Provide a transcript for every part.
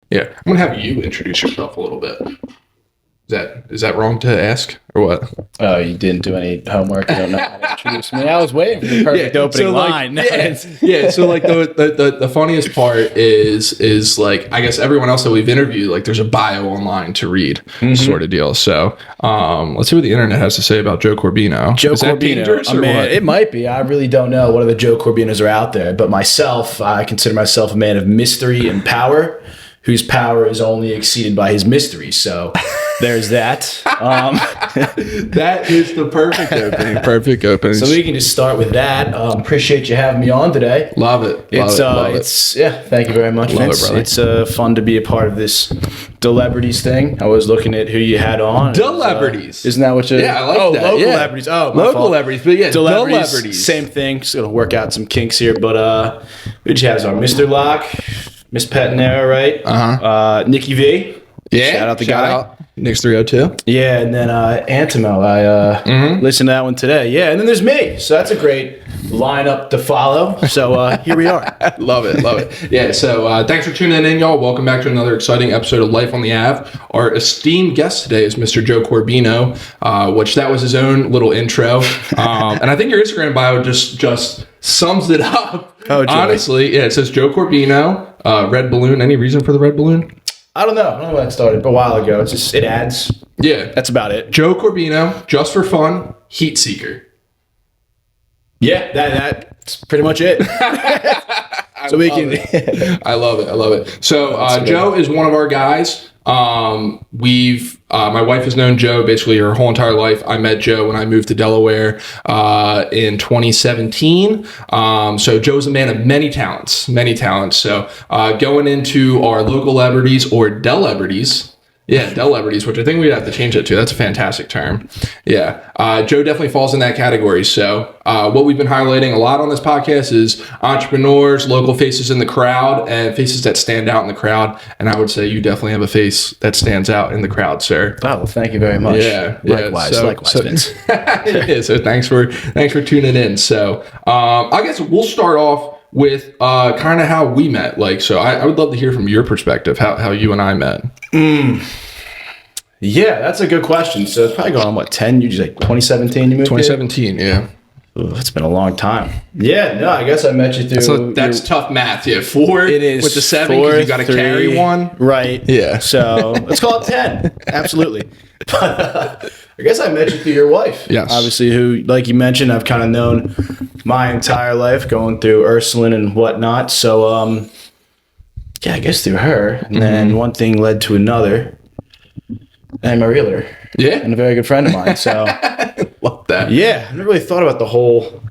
Yeah, I'm gonna have you introduce yourself a little bit. Is that wrong to ask or what? Oh, you didn't do any homework. You don't know how to introduce me. I was waiting for the perfect opening line. So like the funniest part is like, I guess everyone else that we've interviewed, like there's a bio online to read, sort of deal. So let's see what the internet has to say about Joe Corbino. Is that dangerous or what? It might be. I really don't know what other Joe Corbinos are out there. But myself, I consider myself a man of mystery and power, whose power is only exceeded by his mystery. So there's that. That is the perfect opening. Perfect opening. So we can just start with that. Appreciate you having me on today. Love it. Thank you very much, Vince. It's fun to be a part of this celebrities thing. I was looking at who you had on. Celebrities. Isn't that what you? Yeah, I like that. Local celebrities. Oh, local celebrities. But yeah, celebrities. Same thing. Just gonna work out some kinks here. But who'd you have? Our Mr. Locke, Miss Pettinera, right? Nikki V. Yeah. Shout out the guy. Nick's 302. Yeah, and then Antimo. I listened to that one today. Yeah, and then there's me. So that's a great lineup to follow. So here we are. Love it. Yeah, so thanks for tuning in, y'all. Welcome back to another exciting episode of Life on the Ave. Our esteemed guest today is Mr. Joe Corbino, which that was his own little intro. And I think your Instagram bio just sums it up. Oh, honestly. Yeah, it says Joe Corbino, red balloon. Any reason for the red balloon? I don't know when that started, but a while ago. It's just, it adds. Yeah. That's about it. Joe Corbino, just for fun, heat seeker. Yeah, that's pretty much it. So we can. I love it. So Joe is one of our guys. My wife has known Joe basically her whole entire life. I met Joe when I moved to Delaware in 2017. So Joe's a man of many talents. So going into our local celebrities or Delebrities. Yeah, Delebrities, which I think we'd have to change it to. That's a fantastic term. Yeah, Joe definitely falls in that category. So what we've been highlighting a lot on this podcast is entrepreneurs, local faces in the crowd, and faces that stand out in the crowd. And I would say you definitely have a face that stands out in the crowd, sir. Oh, well, thank you very much. Yeah. Likewise, Vince. Yeah, so thanks for tuning in. So I guess we'll start off with kind of how we met. Like, so I would love to hear from your perspective how you and I met. Yeah, that's a good question. So it's probably going on 10? You just like 2017 you moved 2017, here? Yeah. Ooh, that's been a long time. Yeah, no, I guess I met you through. That's tough math. Yeah, 4 it is with the 7 because you got to carry one. Right. Yeah. So let's call it 10. Absolutely. But I guess I met you through your wife. Yes. Obviously, who, like you mentioned, I've kind of known my entire life going through Ursuline and whatnot. So, yeah, I guess through her. And then one thing led to another. And I'm a realtor. Yeah. And a very good friend of mine. So, love that. Yeah. I never really thought about the whole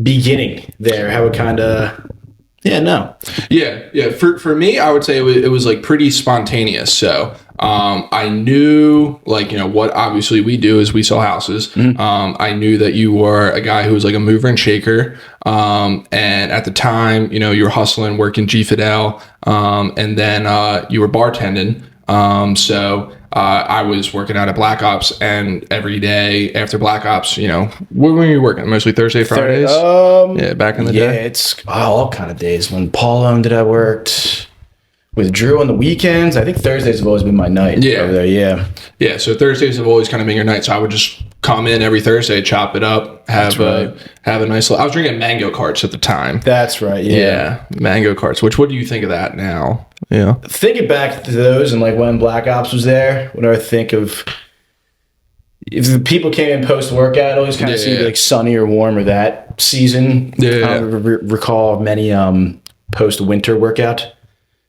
beginning there, how it kind of. Yeah, no. Yeah. For me, I would say it was like pretty spontaneous. So I knew what obviously we do is we sell houses. I knew that you were a guy who was like a mover and shaker. And at the time, you were hustling, working G Fidel, and then you were bartending. So I was working out at Black Ops, and every day after Black Ops, when were you working? Mostly Thursday, Fridays? Yeah, back in the day? Yeah, it's all kind of days. When Paul owned it, I worked with Drew on the weekends. I think Thursdays have always been my night over there, yeah. Yeah, so Thursdays have always kind of been your night, so I would just come in every Thursday, chop it up, have a nice little... I was drinking mango carts at the time. That's right, yeah. Mango carts, what do you think of that now? Yeah. Thinking back to those and like when Black Ops was there, whenever I think of if the people came in post-workout, it always kind of seemed like sunny or warm or that season. Yeah. I don't recall many post-winter workout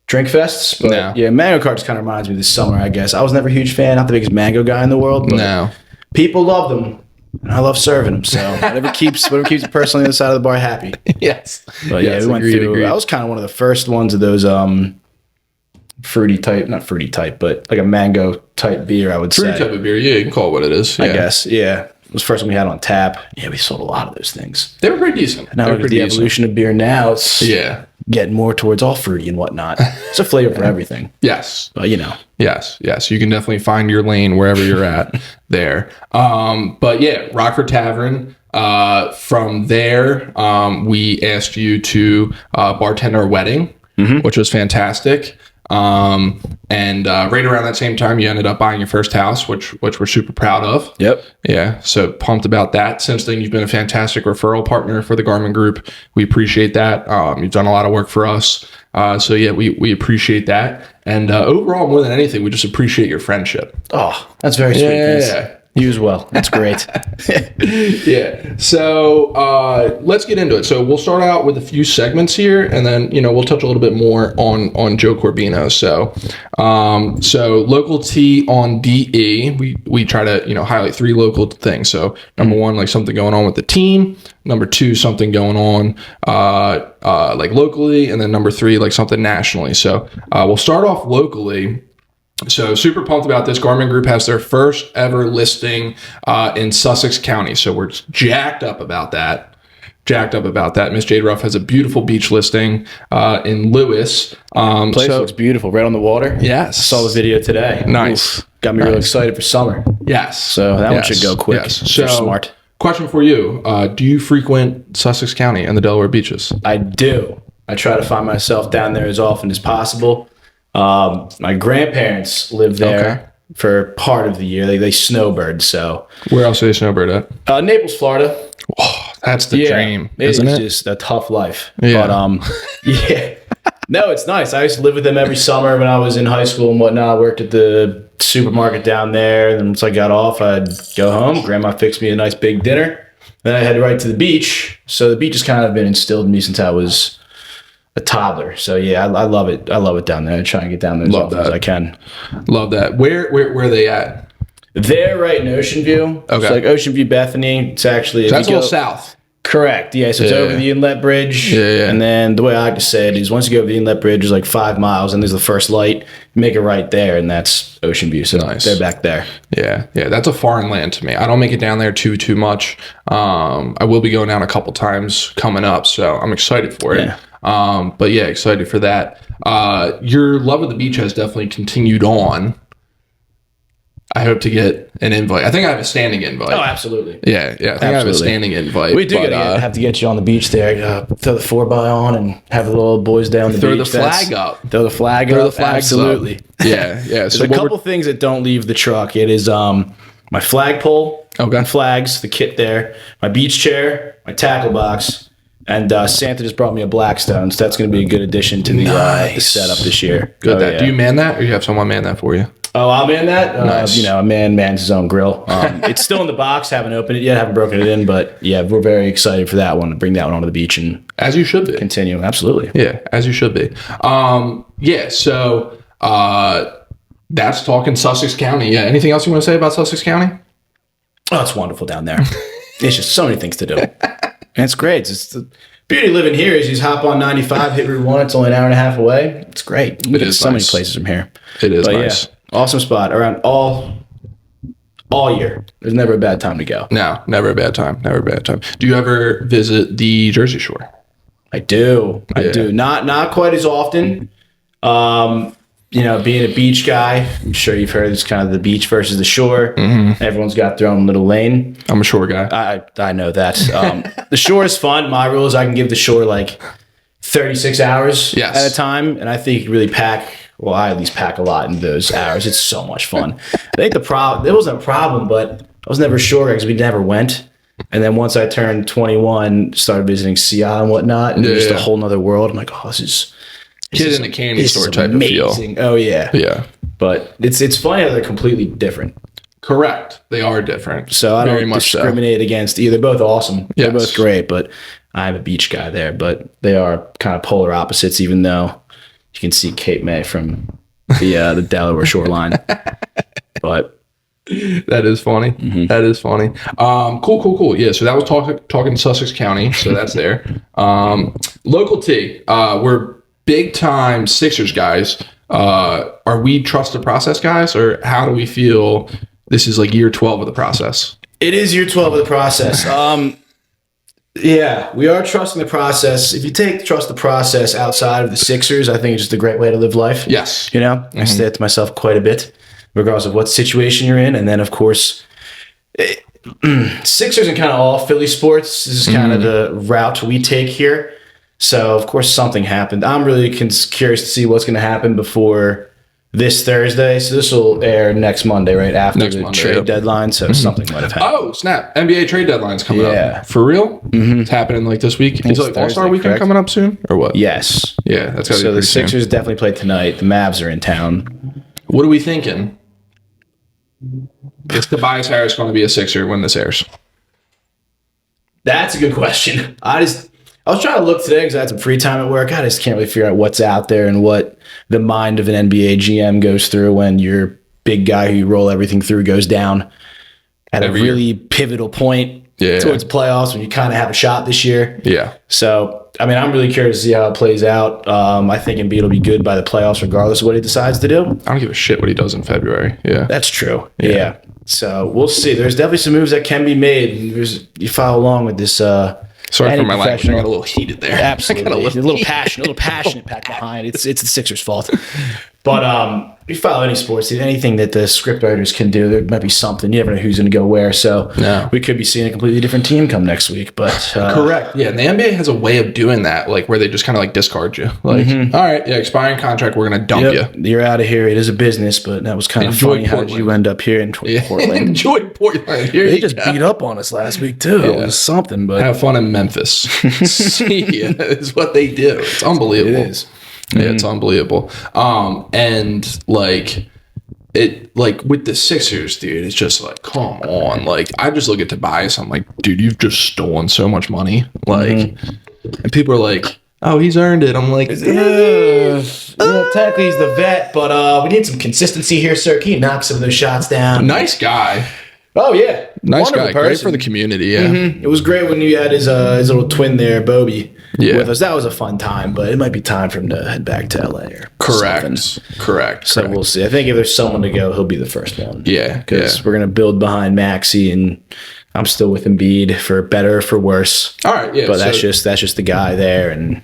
drink fests. But yeah, Mango Carts kind of reminds me of the summer, I guess. I was never a huge fan, not the biggest mango guy in the world, but people love them. And I love serving them, so whatever keeps the person on the other side of the bar happy. Yes. But we went through. I was kind of one of the first ones of those fruity type, not fruity type, but like a mango type beer, I would say. Fruity type of beer, yeah, you can call it what it is. I guess, yeah. It was the first one we had on tap. Yeah, we sold a lot of those things. They were pretty decent. And now look at the evolution of beer now. It's getting more towards all fruity and whatnot. It's a flavor for everything. Yes. But Yes. You can definitely find your lane wherever you're at there. But yeah, Rockford Tavern. From there, we asked you to bartend our wedding, which was fantastic. And right around that same time, you ended up buying your first house, which we're super proud of. Yep. Yeah. So pumped about that. Since then, you've been a fantastic referral partner for the Garmin Group. We appreciate that. You've done a lot of work for us. So yeah, we appreciate that. And overall, more than anything, we just appreciate your friendship. Oh, that's very sweet. Yeah. You as well. That's great. Yeah. So let's get into it. So we'll start out with a few segments here, and then we'll touch a little bit more on Joe Corbino. So local T on DE. We try to highlight 3 local things. So number 1, like something going on with the team. Number 2, something going on like locally, and then number 3, like something nationally. So we'll start off locally. So super pumped about this. Garmin Group has their first ever listing in Sussex County. So we're jacked up about that. Miss Jade Ruff has a beautiful beach listing in Lewis. Place looks beautiful, right on the water. Yes. I saw the video today. Nice. Oof, got me really excited for summer. Yes. So that one should go quick. Yes. So smart. Question for you. Do you frequent Sussex County and the Delaware beaches? I do. I try to find myself down there as often as possible. My grandparents lived there for part of the year. They snowbird. So where else do they snowbird at? Naples, Florida. Oh, that's the dream, isn't it? It's just a tough life. Yeah. But yeah. No, it's nice. I used to live with them every summer when I was in high school and whatnot. I worked at the supermarket down there. And then once I got off, I'd go home. Grandma fixed me a nice big dinner. Then I head right to the beach. So the beach has kind of been instilled in me since I was a toddler. So yeah, I love it. I love it down there. I try and get down there as often as I can. Love that. Where are they at? They're right in Ocean View. Okay. It's like Ocean View, Bethany. It's actually that's a little south. Correct. Yeah. So it's over the Inlet Bridge. Yeah. And then the way I like to say it is once you go over the Inlet Bridge, there's like 5 miles and there's the first light. You make it right there and that's Ocean View. So nice. They're back there. Yeah. Yeah. That's a foreign land to me. I don't make it down there too much. I will be going down a couple times coming up. So I'm excited for it. Yeah. But yeah, excited for that. Your love of the beach has definitely continued on. I hope to get an invite. I think I have a standing invite. Oh, absolutely. Yeah. I think I have a standing invite. We do have to get you on the beach there. Throw the 4x on and have the little boys down the beach. Throw the flag up. Throw the flag up. Absolutely. Yeah. There's a couple things that don't leave the truck. It is my flagpole, flags, the kit there, my beach chair, my tackle box, and Santa just brought me a Blackstone, so that's going to be a good addition to the setup this year. Good. Yeah. Do you man that, or you have someone man that for you? Oh, I'll man that. Nice. A man mans his own grill. It's still in the box. Haven't opened it yet. Haven't broken it in, but yeah, we're very excited for that one to bring that one onto the beach and as you should be. Continue. Absolutely. Yeah, as you should be. So that's talking Sussex County. Yeah. Anything else you want to say about Sussex County? Oh, it's wonderful down there. There's just so many things to do. And it's great. It's the beauty of living here is you just hop on 95, hit Route 1. It's only an hour and a half away. It's great. It is so nice. many places from here. It is nice. Yeah, awesome spot around all year. There's never a bad time to go. No, never a bad time. Do you ever visit the Jersey Shore? I do. I do. Not quite as often. Being a beach guy, I'm sure you've heard it's kind of the beach versus the shore. Mm-hmm. Everyone's got their own little lane. I'm a shore guy. I know that. The shore is fun. My rule is I can give the shore like 36 hours at a time. And I think you really I at least pack a lot in those hours. It's so much fun. I think it wasn't a problem, but I was never sure because we never went. And then once I turned 21, started visiting CI and whatnot, and just a whole nother world. I'm like, oh, this is kid in a candy store type of feel. Oh yeah. Yeah. But it's funny how they're completely different. Correct. They are different. So I don't discriminate against either. They're both awesome. Yes. They're both great, but I'm a beach guy there. But they are kind of polar opposites, even though you can see Cape May from the Delaware shoreline. But that is funny. Mm-hmm. That is funny. Cool. Yeah. So that was talking Sussex County. So that's there. Local T. We're big time Sixers guys. Are we trust the process guys, or how do we feel this is like year 12 of the process? It is year 12 of the process. Yeah, we are trusting the process. If you trust the process outside of the Sixers, I think it's just a great way to live life. Yes. I say that to myself quite a bit, regardless of what situation you're in. And then, of course, Sixers and kind of all Philly sports. This is kind of the route we take here. So, of course, something happened. I'm really curious to see what's going to happen before this Thursday. So this will air next Monday, right after the trade deadline. So something might have happened. Oh, snap. NBA trade deadline's coming up. For real? It's happening like this week? Is it like All-Star Weekend coming up soon? Or what? Yes. Yeah, that's got to be So the Sixers definitely play tonight. The Mavs are in town. What are we thinking? Is Tobias Harris going to be a Sixer when this airs? That's a good question. I was trying to look today because I had some free time at work. I just can't really figure out what's out there and what the mind of an NBA GM goes through when your big guy who you roll everything through goes down at a really pivotal point towards playoffs when you kind of have a shot this year. Yeah. So, I mean, I'm really curious to see how it plays out. I think Embiid will be good by the playoffs regardless of what he decides to do. I don't give a shit what he does in February. Yeah. That's true. Yeah. So, we'll see. There's definitely some moves that can be made. You follow along with this sorry for my language. I got a little heated there. Absolutely. A little passionate pack behind. It's the Sixers' fault. But if you follow any sports, anything that the script writers can do, there might be something. You never know who's going to go where. So we could be seeing a completely different team come next week. But correct. Yeah, and the NBA has a way of doing that, like where they just kind of like discard you. Like, all right, expiring contract, we're going to dump you. You're out of here. It is a business, but that was kind of funny. Portland. How did you end up here in Portland? Enjoy Portland. They just beat up on us last week too. It was something. But have fun in Memphis. See ya is what they do. It's unbelievable. It is. Yeah, it's unbelievable. And like it, like with the Sixers, dude, it's just like, come on. Like I just look at Tobias, I'm like, dude, you've just stolen so much money. Like, and people are like, oh, he's earned it. I'm like, technically he's the vet, but we need some consistency here, sir. Can you knock some of those shots down? Nice guy. Oh yeah, nice guy. Great for the community. Yeah, it was great when you had his little twin there, Bobby, with us. That was a fun time, but it might be time for him to head back to LA or Correct. So we'll see. I think if there's someone to go, he'll be the first one. Yeah, because we're gonna build behind Maxey, and I'm still with Embiid for better or for worse. All right, yeah, but that's just the guy there, and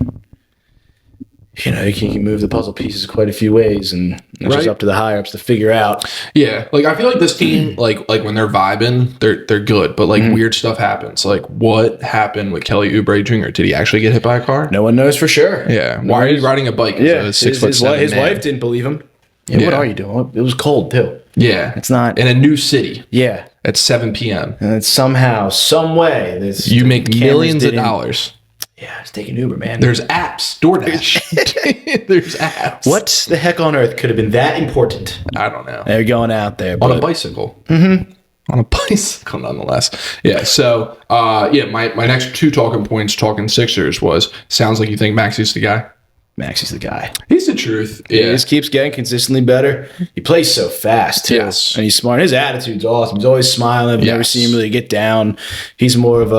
you know, you can move the puzzle pieces quite a few ways, and it's just up to the higher ups to figure out. Yeah, like I feel like this team, like when they're vibing, they're good, but like weird stuff happens. Like what happened with Kelly Oubre Jr.? Did he actually get hit by a car? No one knows for sure. Yeah, why are you riding a bike? Yeah, his wife didn't believe him. Yeah, what are you doing? It was cold too. Yeah, it's not in a new city. Yeah, at 7 p.m. And it's somehow, some way, you make millions of dollars. Yeah, it's taking Uber, man. There's apps. DoorDash. There's apps. What the heck on earth could have been that important? I don't know. They're going out there. On a bicycle. On a bicycle, nonetheless. Yeah, so, my next two talking points, talking Sixers, was, sounds like you think Maxey's the guy? Maxey's the guy. He's the truth. Yeah. He just keeps getting consistently better. He plays so fast, too. Yes. And he's smart. His attitude's awesome. He's always smiling. I've never seen him really get down. He's more of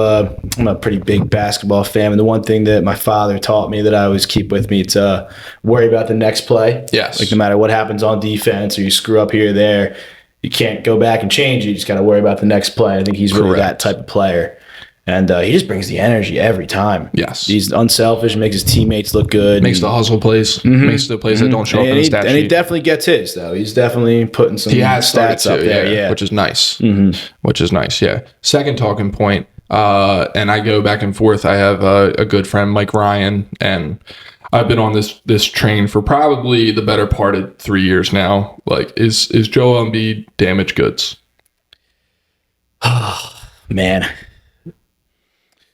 I'm a pretty big basketball fan. And the one thing that my father taught me that I always keep with me, to worry about the next play. Yes. Like no matter what happens on defense or you screw up here or there, you can't go back and change it. You just got to worry about the next play. I think he's really that type of player. And he just brings the energy every time. Yes. He's unselfish, makes his teammates look good. Makes the hustle plays. Makes the plays that don't show up in the stat sheet. And he definitely gets his, though. He's definitely putting some stats up there. Which is nice. Which is nice, yeah. Second talking point, and I go back and forth. I have a good friend, Mike Ryan, and I've been on this train for probably the better part of 3 years now. Like, is Joel Embiid damaged goods? Oh, man.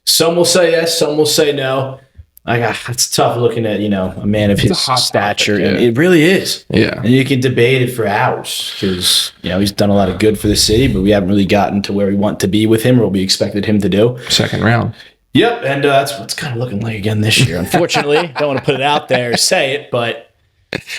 Some will say yes, some will say no. It's tough looking at, a man of his stature. And it really is. Yeah. And you can debate it for hours because, he's done a lot of good for the city, but we haven't really gotten to where we want to be with him or what we expected him to do. Second round. Yep. And that's what's kind of looking like again this year. Unfortunately, don't want to put it out there or say it, but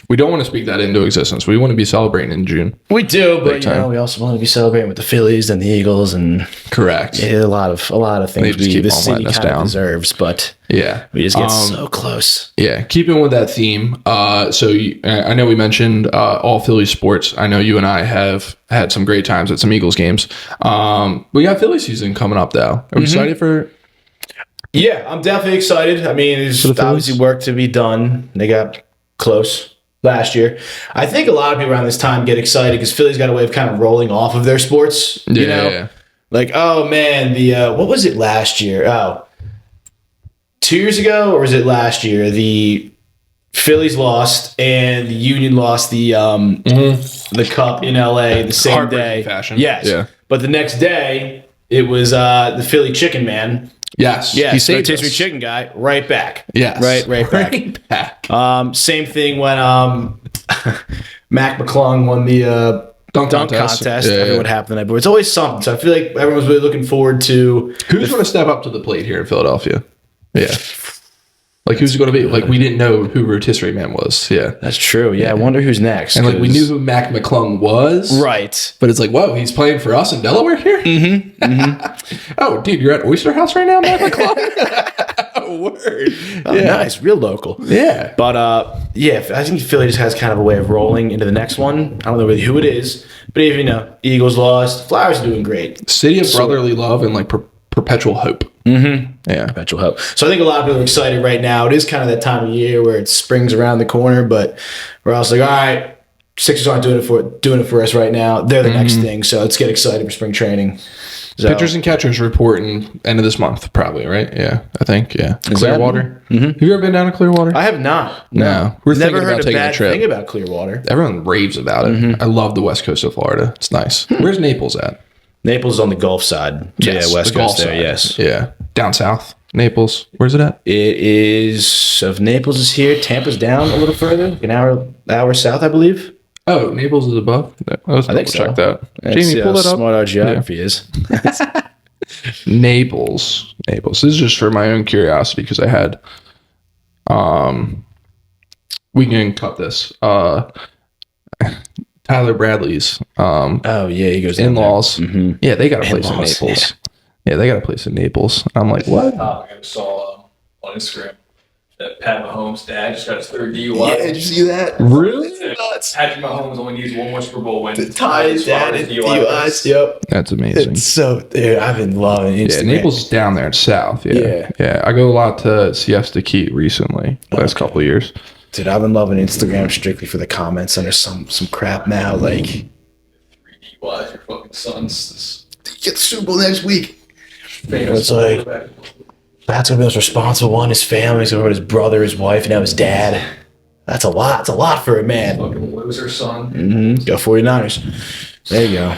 we don't want to speak that into existence. We want to be celebrating in June. We do, but we also want to be celebrating with the Phillies and the Eagles and correct. Yeah, a lot of things the city kind of deserves, but we just get so close. Yeah, keeping with that theme. I know we mentioned all Philly sports. I know you and I have had some great times at some Eagles games. We got Philly season coming up though. Are we excited for? Yeah, I'm definitely excited. I mean, there's obviously work to be done. They got close last year. I think a lot of people around this time get excited because Philly's got a way of kind of rolling off of their sports. You know? Like, oh man, what was it last year? Oh, 2 years ago, or was it last year? The Phillies lost and the Union lost the cup in LA the same day. Fashion. Yes. Yeah. But the next day, it was the Philly Chicken Man. Yes. He saved rotisserie chicken guy. Right back. Yes. Right back. Same thing when Mac McClung won the dunk contest. I don't know what happened that, but it's always something. So I feel like everyone's really looking forward to who's going to step up to the plate here in Philadelphia. Yeah. Like, who's going to be? Like, we didn't know who Rotisserie Man was. Yeah. That's true. Yeah, I wonder who's next. And, like, we knew who Mac McClung was. Right. But it's like, whoa, he's playing for us in Delaware here? Oh, dude, you're at Oyster House right now, Mac McClung? Word. Oh, yeah. Nice. Real local. Yeah. But, I think Philly just has kind of a way of rolling into the next one. I don't know really who it is. But even, Eagles lost. Flowers are doing great. City of brotherly love and, like, perpetual hope. Yeah, perpetual hope. So I think a lot of people are excited right now. It is kind of that time of year where it springs around the corner, but we're also like, all right, Sixers aren't doing it for us right now. They're the next thing. So let's get excited for spring training. So, pitchers and catchers reporting end of this month, probably, right? Yeah, I think. Yeah, Clearwater. Have you ever been down to Clearwater? I have not. No, we're never thinking heard about a taking bad a trip. thing about Clearwater. Everyone raves about it. I love the west coast of Florida. It's nice. Where's Naples at? Naples is on the Gulf side. Yes, West the Coast Gulf there, side. yes. Yeah. Down south. Naples. Where's it at? It is, so if Naples is here, Tampa's down a little further, like an hour south, I believe. Oh, Naples is above? Let's I think so. check that. That's, Jamie, pull that up. Smart our geography is. Naples. This is just for my own curiosity because I had, we can cut this. Tyler Bradley's he goes in-laws. Yeah, they got a place in Naples. Yeah, they got a place in Naples. I'm like, what? I saw on Instagram that Pat Mahomes' dad just got his third DUI. Yeah, did you see that? Really? Nuts. Patrick Mahomes only needs one more Super Bowl win To tie his dad in DUIs. Yep. That's amazing. It's so, dude, I've been loving Instagram. Yeah, Naples is down there. It's south. Yeah. I go a lot to Siesta Key recently, last couple of years. Dude, I've been loving Instagram strictly for the comments under some crap now. Like, 3 DUIs, your fucking son's get the Super Bowl next week. famous. It's like, that's gonna be the most responsible one. His family, his brother, his wife, and now his dad. That's a lot. It's a lot for a man. Fucking loser son. Go 49ers. There you go.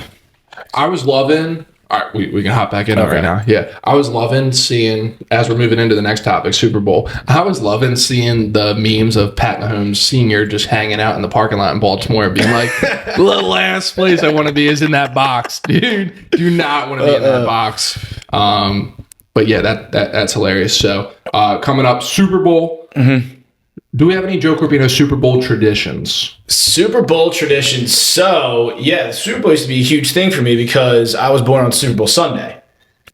I was loving. All right, we can hop back in right now. Yeah, I was loving seeing, as we're moving into the next topic, Super Bowl. I was loving seeing the memes of Pat Mahomes Sr. just hanging out in the parking lot in Baltimore, being like, "The last place I want to be is in that box, dude. Do not want to be in that box." But yeah, that's hilarious. So coming up, Super Bowl. Do we have any Joe Corbino Super Bowl traditions? Super Bowl traditions. So, yeah, the Super Bowl used to be a huge thing for me because I was born on Super Bowl Sunday.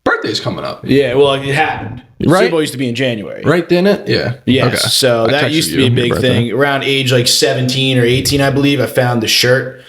Birthday's coming up. Yeah, well, it happened. Right. Super Bowl used to be in January. Right, didn't it? Yeah. Yes. Okay. So I that texted used to you be a big your birthday. thing. Around age like 17 or 18, I believe, I found the shirt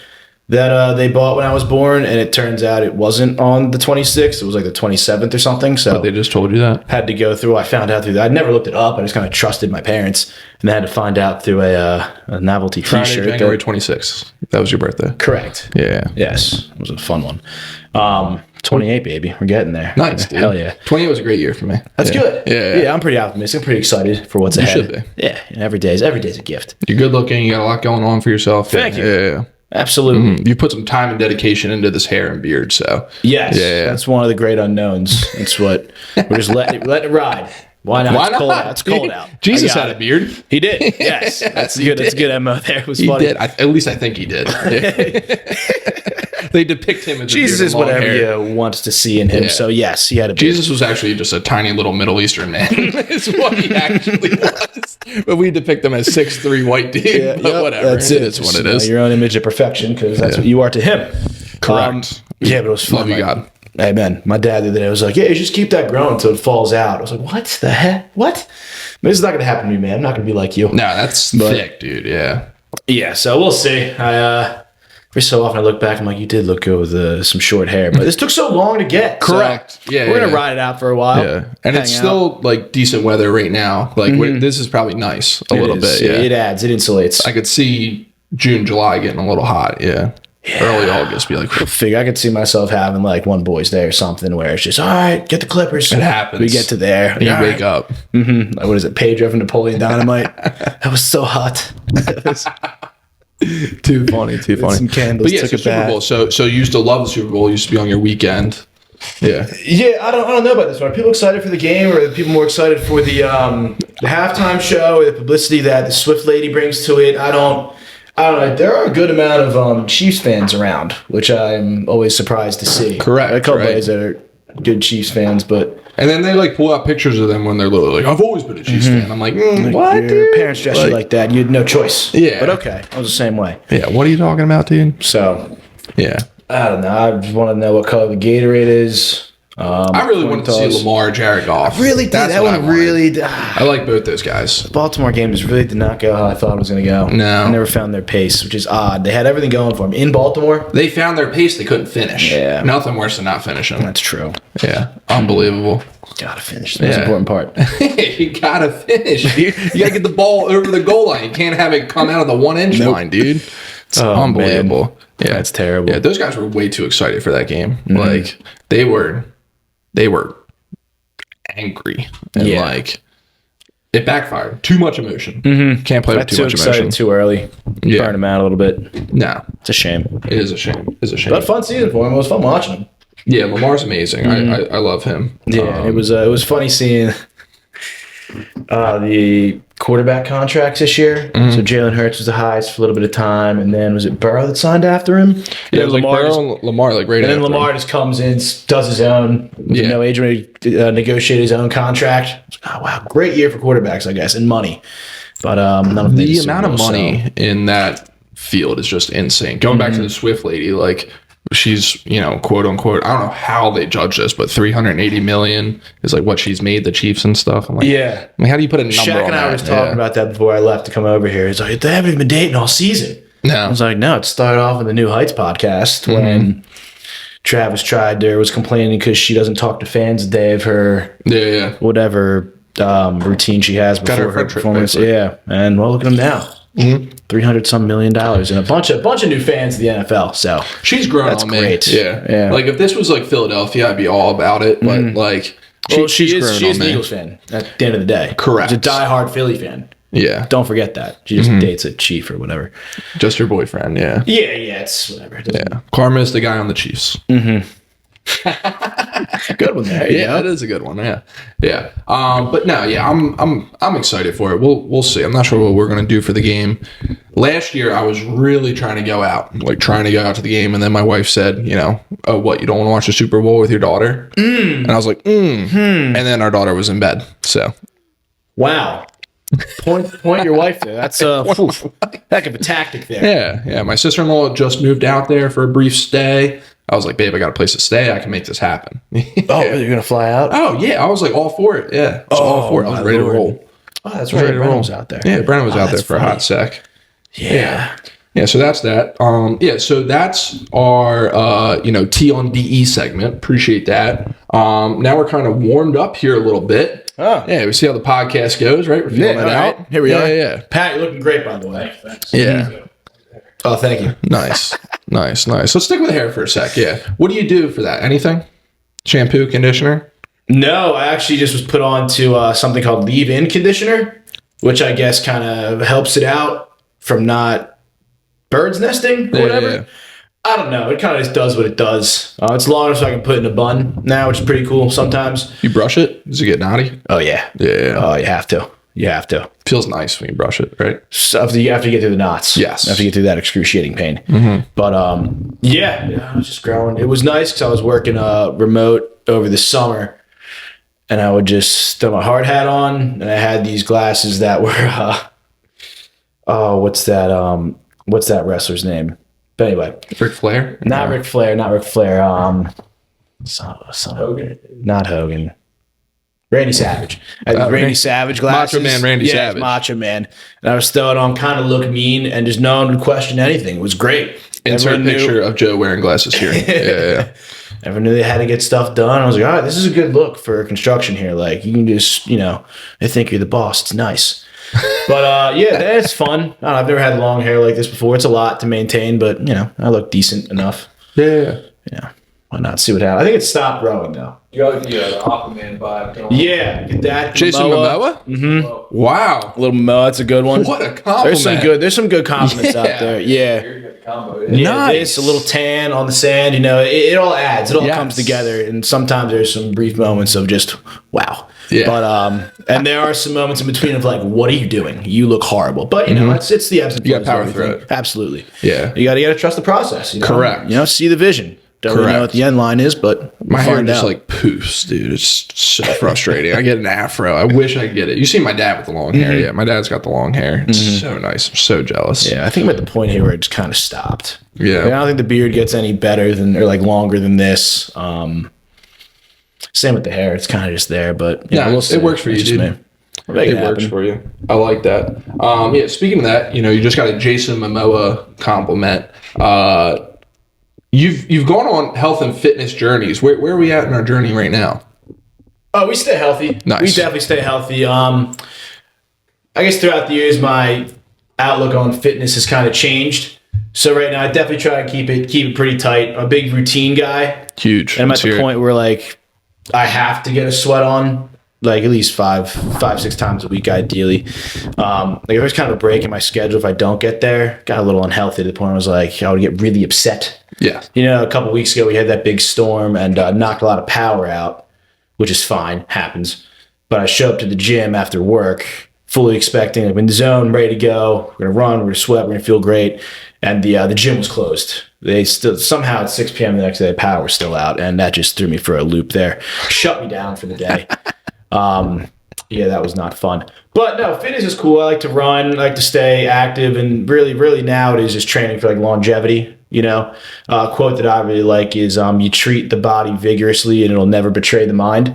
that they bought when I was born, and it turns out it wasn't on the 26th. It was like the 27th or something. So But they just told you that? had to go through. I found out through that. I never looked it up. I just kind of trusted my parents, and I had to find out through a novelty Friday, T-shirt. January 26th. That was your birthday. Correct. Yeah. Yes, it was a fun one. 28, baby. We're getting there. Nice, dude. Hell yeah. 28 was a great year for me. That's Yeah. good. Yeah. I'm pretty optimistic. I'm pretty excited for what's You ahead. should be. Yeah, and every day's a gift. You're good looking. You got a lot going on for yourself. Thank you. Yeah. Absolutely. You put some time and dedication into this hair and beard, so. Yes. Yeah. That's one of the great unknowns. It's what we're just letting it ride. Why not? Why It's cold not? out. It's cold out. Jesus I got had a it. beard. He did. Yes. That's He good. That's did. good MO there. It was He funny. did. At least I think he did. They depict him as Jesus a is beard and long whatever hair. you want to see in him. Yeah. So yes, he had a beard. Jesus was actually just a tiny little Middle Eastern man. Is what he actually was. But we depict him as 6'3" white dude. But whatever. That's it. It's what it Just, is. your own image of perfection, because that's what you are to him. Correct. Yeah, but it was fun. Love you, God. Hey, man, my dad the other day was like, yeah, you just keep that growing until it falls out. I was like, what the heck? What? This is not going to happen to me, man. I'm not going to be like you. No, that's thick, dude. Yeah. Yeah, so we'll see. Every so often I look back, I'm like, you did look good with some short hair, but this took so long to get. Correct. So Yeah, we're going to yeah. ride it out for a while. Yeah. And it's hang still like decent weather right now. Like this is probably nice a It little is. bit. Yeah. It adds. It insulates. I could see June, July getting a little hot. Yeah. early August. Be like, I could see myself having like one boys' day or something where it's just all right. Get the Clippers. it happens. We get to there. And you wake up. What is it? Pedro from Napoleon Dynamite. That was so hot. Too funny. Some candles. But yeah, took so a Super bath. Bowl. So you used to love the Super Bowl. It used to be on your weekend. Yeah. Yeah, I don't know about this one. Are people excited for the game, or are people more excited for the halftime show, or the publicity that the Swift lady brings to it? I don't know. There are a good amount of Chiefs fans around, which I'm always surprised to see. Correct. A couple guys that are good Chiefs fans, but And then they like pull out pictures of them when they're little. Like, I've always been a Chiefs fan. I'm like, what? your Dude? parents dress you like that. You had no choice. Yeah. But okay, I was the same way. Yeah. What are you talking about, dude? So Yeah. I don't know. I just want to know what color the Gatorade is. I really wanted to see Lamar, Jared Goff. Really did. That's That what I one wanted. really. I like both those guys. Baltimore game just really did not go how I thought it was going to go. No. I never found their pace, which is odd. They had everything going for them in Baltimore. They found their pace. They couldn't finish. Yeah. Nothing worse than not finishing. That's true. Yeah. Unbelievable. Gotta finish. That's the important part. You gotta finish, dude. You gotta get the ball over the goal line. You can't have it come out of the 1-inch line, dude. It's unbelievable. Man. Yeah, That's terrible. Yeah, those guys were way too excited for that game. Like they were angry and like it backfired. Too much emotion. Can't play with Got too too much excited emotion. too early. Yeah. Burn them out a little bit. No, It's a shame. it is a shame. It's a shame. But fun season for him. It was fun watching him. Yeah, Lamar's amazing. I love him. Yeah, it was funny seeing the quarterback contracts this year. So Jalen Hurts was the highest for a little bit of time, and then was it Burrow that signed after him? Yeah, it was like Lamar like right And then after Lamar just comes in, does his own, no agent, negotiate his own contract. Oh, wow, great year for quarterbacks, I guess, and money. But none of the amount of money in that field is just insane. Going back to the Swift lady, like she's, quote unquote, I don't know how they judge this, but 380 million is like what she's made the Chiefs and stuff. I'm like, Yeah. how do you put a number Shaq on and that? I was talking about that before I left to come over here. He's like, they haven't even been dating all season. I No. was like, no, it started off in the New Heights podcast when Travis was complaining because she doesnn't talk to fans the day of her Yeah. whatever routine she has before her her friend trip, performance. basically. Yeah, and well, look at him now. $300 million and a bunch of new fans of the NFL. So She's grown That's on me. great. Yeah. Yeah. Like if this was like Philadelphia, I'd be all about it. But like, she grown is on an me. Eagles fan at the end of the day. Correct. She's a diehard Philly fan. Yeah. Don't forget that. She just dates a Chief or whatever. Just your boyfriend. Yeah. Yeah, it's whatever. Yeah. Karma is the guy on the Chiefs. Good one there. Yeah, that is a good one. Yeah, yeah. But no, yeah, I'm excited for it. We'll see. I'm not sure what we're gonna do for the game. Last year, I was really trying to go out to the game, and then my wife said, oh, what, you don't want to watch the Super Bowl with your daughter? And I was like, and then our daughter was in bed. So Wow. Point your wife there. That's a heck of a tactic there. yeah. My sister-in-law just moved out there for a brief stay. I was like, babe, I got a place to stay. I can make this happen. Oh, you're gonna fly out? Oh yeah, I was like all for it. Yeah, I was all for it. I was ready to roll. Oh, that's right. Brennan was out there. Yeah, Brennan was out there that's for a hot sec. Yeah. Yeah, so that's that. So that's our T on DE segment. Appreciate that. Now we're kind of warmed up here a little bit. Oh. Yeah, we see how the podcast goes, right? We're feeling it out. Here we are. Yeah. Pat, you're looking great, by the way. Thanks. Yeah. Oh, thank you. Nice. Let's stick with the hair for a sec. Yeah. What do you do for that? Anything? Shampoo, conditioner? No, I actually just was put on to something called leave-in conditioner, which I guess kind of helps it out from not bird's nesting or whatever. Yeah. I don't know. It kind of just does what it does. It's long enough so I can put it in a bun now, which is pretty cool sometimes. You brush it? Does it get naughty? Oh, yeah. Yeah. Oh, you have to. Feels nice when you brush it, right? So after you get through the knots. Yes. After you get through that excruciating pain. But I was just growing. It was nice because I was working remote over the summer, and I would just throw my hard hat on, and I had these glasses that were what's that wrestler's name? But anyway, Ric Flair? not Ric Flair. Hogan. Not Hogan. Randy Savage. I had Randy Savage glasses. Macho Man Randy Savage. Macho Man. And I was throwing on, kind of look mean, and just no one would question anything. It was great. Insert Everyone knew- picture of Joe wearing glasses here. Yeah. Everyone knew they had to get stuff done. I was like, all right, this is a good look for construction here. Like, you can just, they think you're the boss. It's nice. But yeah, that's fun. I don't know, I've never had long hair like this before. It's a lot to maintain, but I look decent enough. Yeah. Yeah. Why not see what happens? I think it stopped growing though. You got the Aquaman vibe going on. Yeah, get that. Jason Momoa? Mm-hmm. Wow. Little Momoa, that's a good one. What a compliment. There's some good compliments out there. Yeah. Here you got the combo. Yeah, Nice. this, a little tan on the sand, it all adds. It all Yes. comes together. And sometimes there's some brief moments of just, wow. Yeah. But, and there are some moments in between of like, what are you doing? You look horrible. But, it's the ebbs and flows. You gotta power of through everything. it. Absolutely. Yeah. You gotta trust the process. Correct. See the vision. Don't really know what the end line is, but my hair find just out. like poofs, dude. It's so frustrating. I get an afro. I wish I could get it. You see my dad with the long hair. Yeah, my dad's got the long hair. It's so nice. I'm so jealous. Yeah, I think I'm at the point here where it just kind of stopped. Yeah. I don't think the beard gets any better or like longer than this. Same with the hair. It's kind of just there, but Yeah, we'll see. it works for you, It's just dude. me. We'll make It works for you. I like that. Yeah, speaking of that, you just got a Jason Momoa compliment. You've gone on health and fitness journeys. Where are we at in our journey right now? Oh, we stay healthy. Nice. We definitely stay healthy. I guess throughout the years, my outlook on fitness has kind of changed. So right now, I definitely try to keep it pretty tight. I'm a big routine guy. Huge. And I'm at the point where like I have to get a sweat on like at least five, 6 times a week, ideally. Like there's kind of a break in my schedule if I don't get there. Got a little unhealthy to the point where I was like, I would get really upset. Yeah. A couple weeks ago we had that big storm and knocked a lot of power out, which is fine, happens. But I show up to the gym after work, fully expecting I'm in the zone, ready to go. We're gonna run, we're gonna sweat, we're gonna feel great. And the gym was closed. They still somehow at 6 p.m. the next day, the power was still out, and that just threw me for a loop there. Shut me down for the day. Yeah, that was not fun. But no, fitness is cool. I like to run, I like to stay active, and really now it is just training for like longevity. A quote that I really like is you treat the body vigorously and it'll never betray the mind.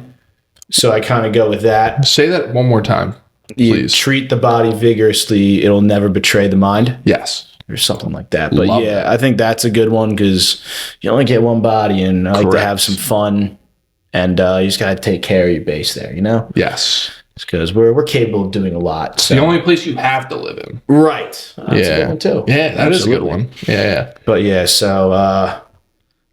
So I kind of go with that. Say that one more time, You please. treat the body vigorously, it'll never betray the mind. Yes. Or something like that. But Love yeah, that. I think that's a good one because you only get one body, and I like to Correct. have some fun, and you just got to take care of your base there, Yes. because we're capable of doing a lot. So. The only place you have to live in. Right. That's a good one too. Yeah, that is a good Absolutely. one. Yeah. But yeah, so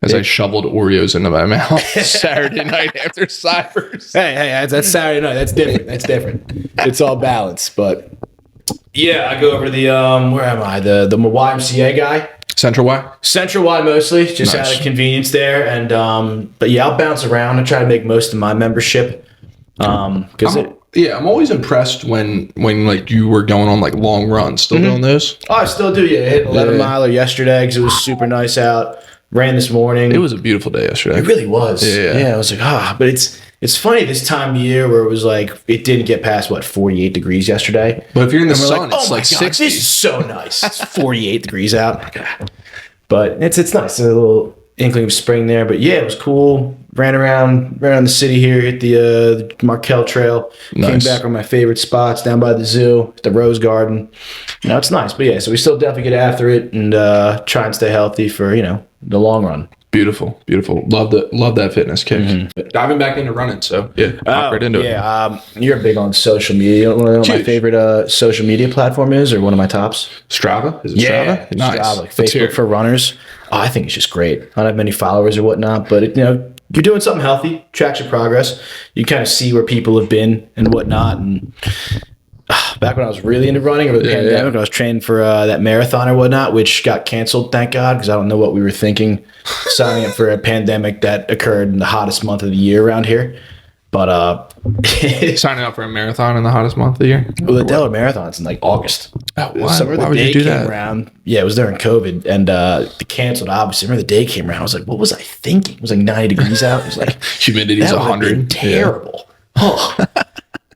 As I shoveled Oreos into my mouth Saturday night after Cybers. hey, that's Saturday night. That's different. That's different. It's all balanced, but yeah, I go over the where am I? The YMCA guy. Central Y? Central Y mostly, just Nice. out of convenience there, and but yeah, I'll bounce around and try to make most of my membership, because I'm always impressed when like you were going on like long runs. Still doing those? I still do. Yeah, hit an 11 miler yesterday because it was super nice out. Ran this morning. It was a beautiful day yesterday. It really was. Yeah. I was like, but it's funny this time of year where it was like it didn't get past 48 degrees yesterday. But if you're in the And we're sun, like, it's oh my like God, 60. this is so nice. It's 48 degrees out. But it's nice. A little inkling of spring there. But yeah, it was cool. Ran around the city here, hit the Markel Trail. Came Nice. back on my favorite spots down by the zoo, the Rose Garden. It's nice. But yeah, so we still definitely get after it and try and stay healthy for, the long run. Beautiful. Love that fitness kick. But diving back into running, so yeah, hop right into it. Yeah, you're big on social media. You want to know what my Huge. favorite social media platform is, or one of my tops? Strava? Is it Strava? Nice. Strava, like Let's hear Facebook it. for runners. Oh, I think it's just great. I don't have many followers or whatnot, but you're doing something healthy, tracks your progress. You kind of see where people have been and whatnot. And back when I was really into running over the pandemic, I was training for that marathon or whatnot, which got canceled, thank God, because I don't know what we were thinking signing up for a pandemic that occurred in the hottest month of the year around here. But Signing up for a marathon in the hottest month of the year? well, the Delaware Marathon's in like August. Oh, Why would you do that? Around, yeah, it was during COVID, and it canceled. Obviously, remember the day came around. I was like, "What was I thinking?" It was like 90 degrees out. It was like Humidity's that would have been 100. terrible. Oh.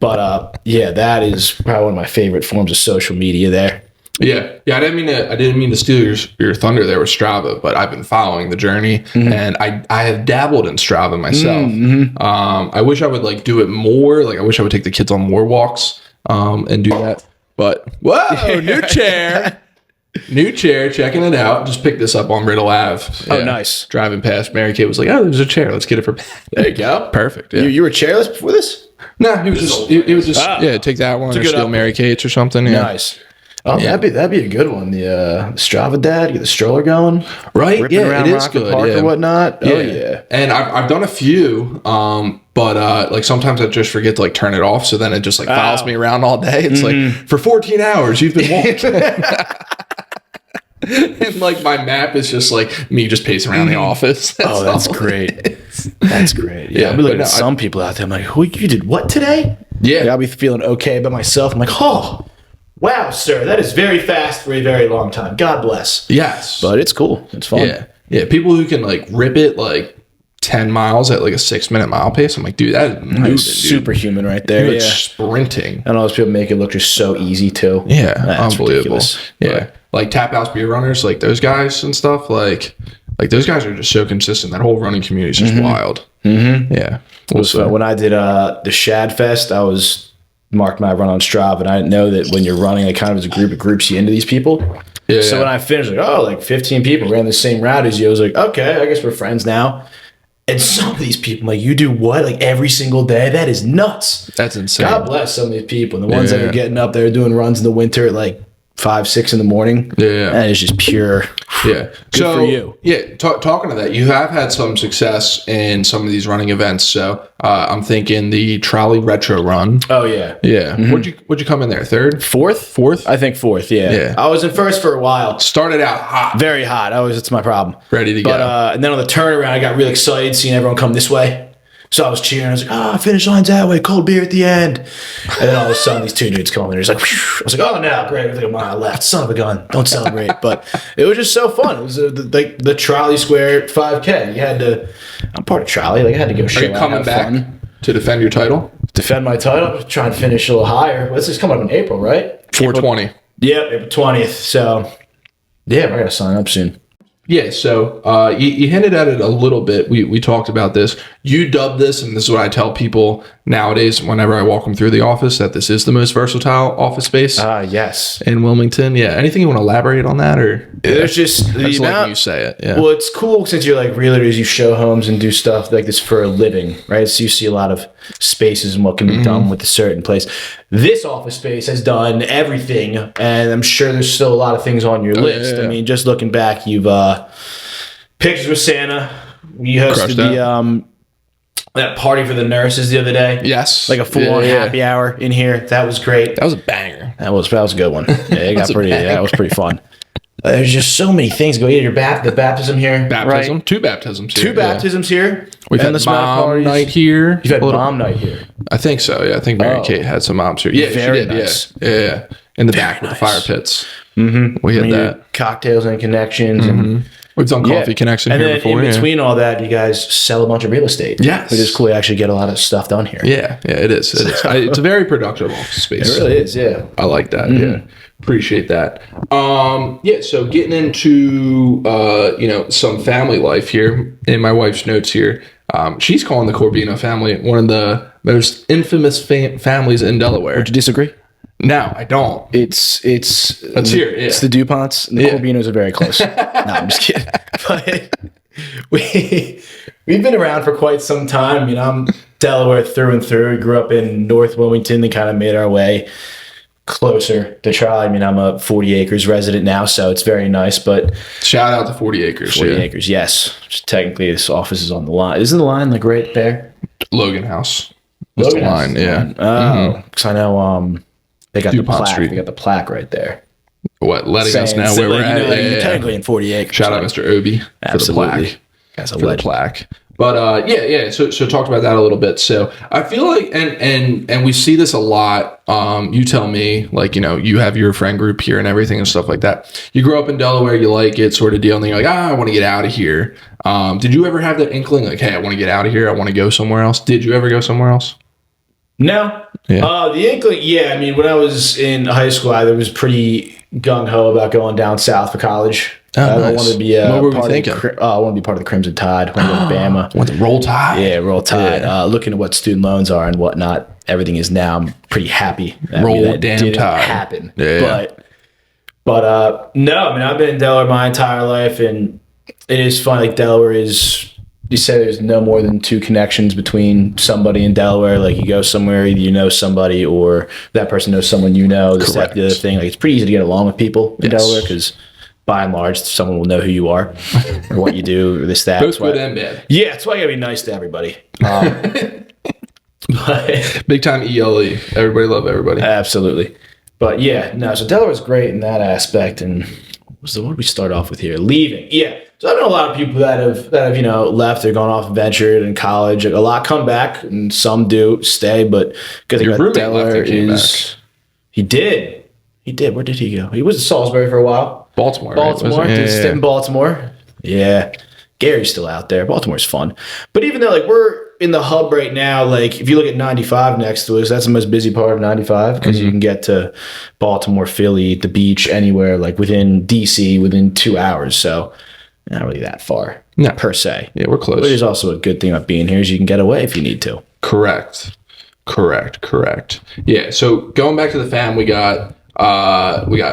But yeah, that is probably one of my favorite forms of social media. There, Yeah. I didn't mean to steal your thunder there with Strava, but I've been following the journey, and I have dabbled in Strava myself. I wish I would like do it more. Like I wish I would take the kids on more walks and do that. But whoa, new chair. New chair, checking it out. Just picked this up on Riddle Ave. Oh, nice. Driving past, Mary Kate was like, "Oh, there's a chair. Let's get it for." there you go. Perfect. Yeah. You were chairless before this? Nah, he would just take that one or steal Mary Kate's or something. Yeah. Nice. Oh, that'd be a good one. The Strava Dad, get the stroller going, right? Ripping around it is Rocket good. Park or whatnot. Yeah. Oh yeah. And I've done a few, but like sometimes I just forget to like turn it off, so then it just like follows me around all day. It's like for 14 hours you've been walking. And like my map is just like me just pacing around the office. That's great. That's great. Yeah, I'll be looking at some people out there. I'm like, you did what today? Yeah. Like, I'll be feeling okay about myself. I'm like, oh, wow, sir, that is very fast for a very long time. God bless. Yes. But it's cool. It's fun. Yeah. Yeah. People who can like rip it like 10 miles at like a 6-minute mile pace. I'm like, dude, that is moving, superhuman right there. You're like sprinting. And all those people make it look just so easy too. Yeah. That's Unbelievable. ridiculous. Yeah. Like tap house beer runners, like those guys and stuff, like those guys are just so consistent. That whole running community is just wild. Yeah. It was fun. When I did the Shad Fest, I was marked my run on Strava, and I didn't know that when you're running, like kind of as a group, it groups you into these people. Yeah. So when I finished, like 15 people ran the same route as you. I was like, okay, I guess we're friends now. And some of these people, like, you do what? Like every single day? That is nuts. That's insane. God bless some of these people. And the ones that are getting up there doing runs in the winter at like 5, 6 in the morning. Yeah. That is just pure. Yeah. Good for you. Yeah. Talking to that, you have had some success in some of these running events. So I'm thinking the Trolley Retro Run. Oh yeah. Yeah. What'd you come in there? Third? Fourth? I think fourth. Yeah. I was in first for a while. Started out hot. Very hot. That's my problem. Ready to go. And then on the turnaround, I got really excited seeing everyone come this way. So I was cheering. I was like, finish line's that way. Cold beer at the end. And then all of a sudden, these two dudes come in. They're just like, whew. I was like, oh, no, great. I think a mile left. Son of a gun. Don't celebrate. But it was just so fun. It was the Trolley Square 5K. You had to, I'm part of Trolley. Like, I had to go show Are you coming back to defend your title? Defend my title. Try and finish a little higher. This is coming up in April, right? 420. Yep, April 20th. So, yeah, I got to sign up soon. Yeah, so you hinted at it a little bit. We talked about this. You dubbed this, and this is what I tell people nowadays whenever I walk them through the office, that this is the most versatile office space. Yes. In Wilmington. Yeah. Anything you want to elaborate on that? Or there's just that's like you say it. Yeah. Well, it's cool since you're like realtors, you show homes and do stuff like this for a living, right? So you see a lot of spaces and what can be done with a certain place. This office space has done everything, and I'm sure there's still a lot of things on your list. I mean, just looking back, you've Pictures with Santa. You hosted that party for the nurses the other day. Yes. Like a full-on happy hour in here. That was great. That was a banger. That was a good one. Yeah, it got pretty. Yeah, it was pretty fun. There's just so many things. Go either the baptism here. Baptism. Right? Two baptisms here. Two baptisms here. We've had the mom night here. You've had mom night here. I think so. Yeah, I think Mary Kate had some moms here. Yeah, very she did. Nice. Yeah. In the back with the fire pits. We had that. Cocktails and connections. And we've done coffee connection and here then before. In between all that, you guys sell a bunch of real estate. Yes. Which is cool. You actually get a lot of stuff done here. Yeah, it is. It's a very productive office space. It really is, yeah. I like that. Yeah. Appreciate that. So getting into some family life here in my wife's notes here. She's calling the Corbino family one of the most infamous families in Delaware. Would you disagree? No, I don't. It's Let's hear it. It's the DuPonts and the Corbinos are very close. No, I'm just kidding. But we've been around for quite some time. I mean, I'm Delaware through and through. We grew up in North Wilmington and kind of made our way closer to Trolley. I mean, I'm a 40 acres resident now, so it's very nice. But shout out to 40 acres. 40 acres, yes. Just technically, this office is on the line. Isn't the line like right there? Logan House. That's the line, yeah. Oh, because I know they got DuPont the plaque. Street. They got the plaque right there. What, letting us know where we're at? You're technically in 40 acres. Shout out Mr. Obi for the plaque. That's a for the plaque. But so talked about that a little bit. So I feel like, and we see this a lot. You tell me, like, you have your friend group here and everything and stuff like that. You grew up in Delaware, you like it, sort of deal, and then you're like, I want to get out of here. Did you ever have that inkling, like, hey, I want to get out of here, I want to go somewhere else? Did you ever go somewhere else? No. Yeah. The inkling, I mean, when I was in high school, I was pretty gung-ho about going down south for college. I wanted to be I want to be part of the Crimson Tide. I want to go to Bama. Want to roll Tide? Yeah, roll Tide. Yeah. Looking at what student loans are and whatnot, everything is now. I'm pretty happy. Roll that damn Tide. Happen. Yeah. But no, I mean, I've been in Delaware my entire life, and it is fun. Like, Delaware is you say there's no more than 2 connections between somebody in Delaware. Like you go somewhere, either you know somebody or that person knows someone you know. This, that, the other thing. Like it's pretty easy to get along with people in Delaware because by and large, someone will know who you are or what you do or this, that. Both good and bad. Yeah, that's why you gotta be nice to everybody. But big time ELE. Everybody love everybody. Absolutely. But yeah, no, so Delaware's great in that aspect. And what did we start off with here? Leaving. Yeah. So I know a lot of people that have left or gone off and ventured in college. Like, a lot come back and some do stay, but good thing about Delaware is he did. Where did he go? He was in Salisbury for a while. Baltimore. Did stay in Baltimore. Yeah. Gary's still out there. Baltimore's fun. But even though like we're in the hub right now, like if you look at 95 next to us, that's the most busy part of 95 because you can get to Baltimore, Philly, the beach, anywhere like within DC within 2 hours. So not really that far per se. Yeah, we're close. But there's also a good thing about being here is you can get away if you need to. Correct. Yeah. So going back to the fam, we got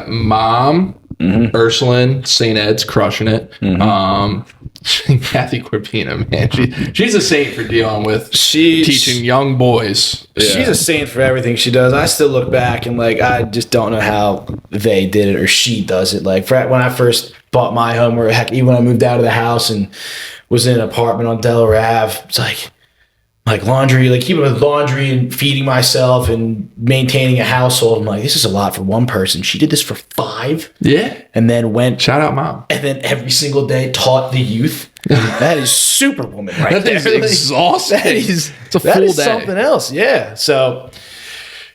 Mom, Ursuline, St. Ed's crushing it. Kathy Corbino, man, she's a saint for dealing with teaching young boys. Yeah. She's a saint for everything she does. I still look back and like I just don't know how they did it or she does it. Like when I first bought my home, or heck, even when I moved out of the house and was in an apartment on Delaware Ave, it's like laundry, like keeping with laundry and feeding myself and maintaining a household. I'm like, this is a lot for one person. She did this for 5. Yeah. And then shout out Mom. And then every single day taught the youth. That is superwoman right there. That is exhausting. It's a full day. Something else. Yeah. So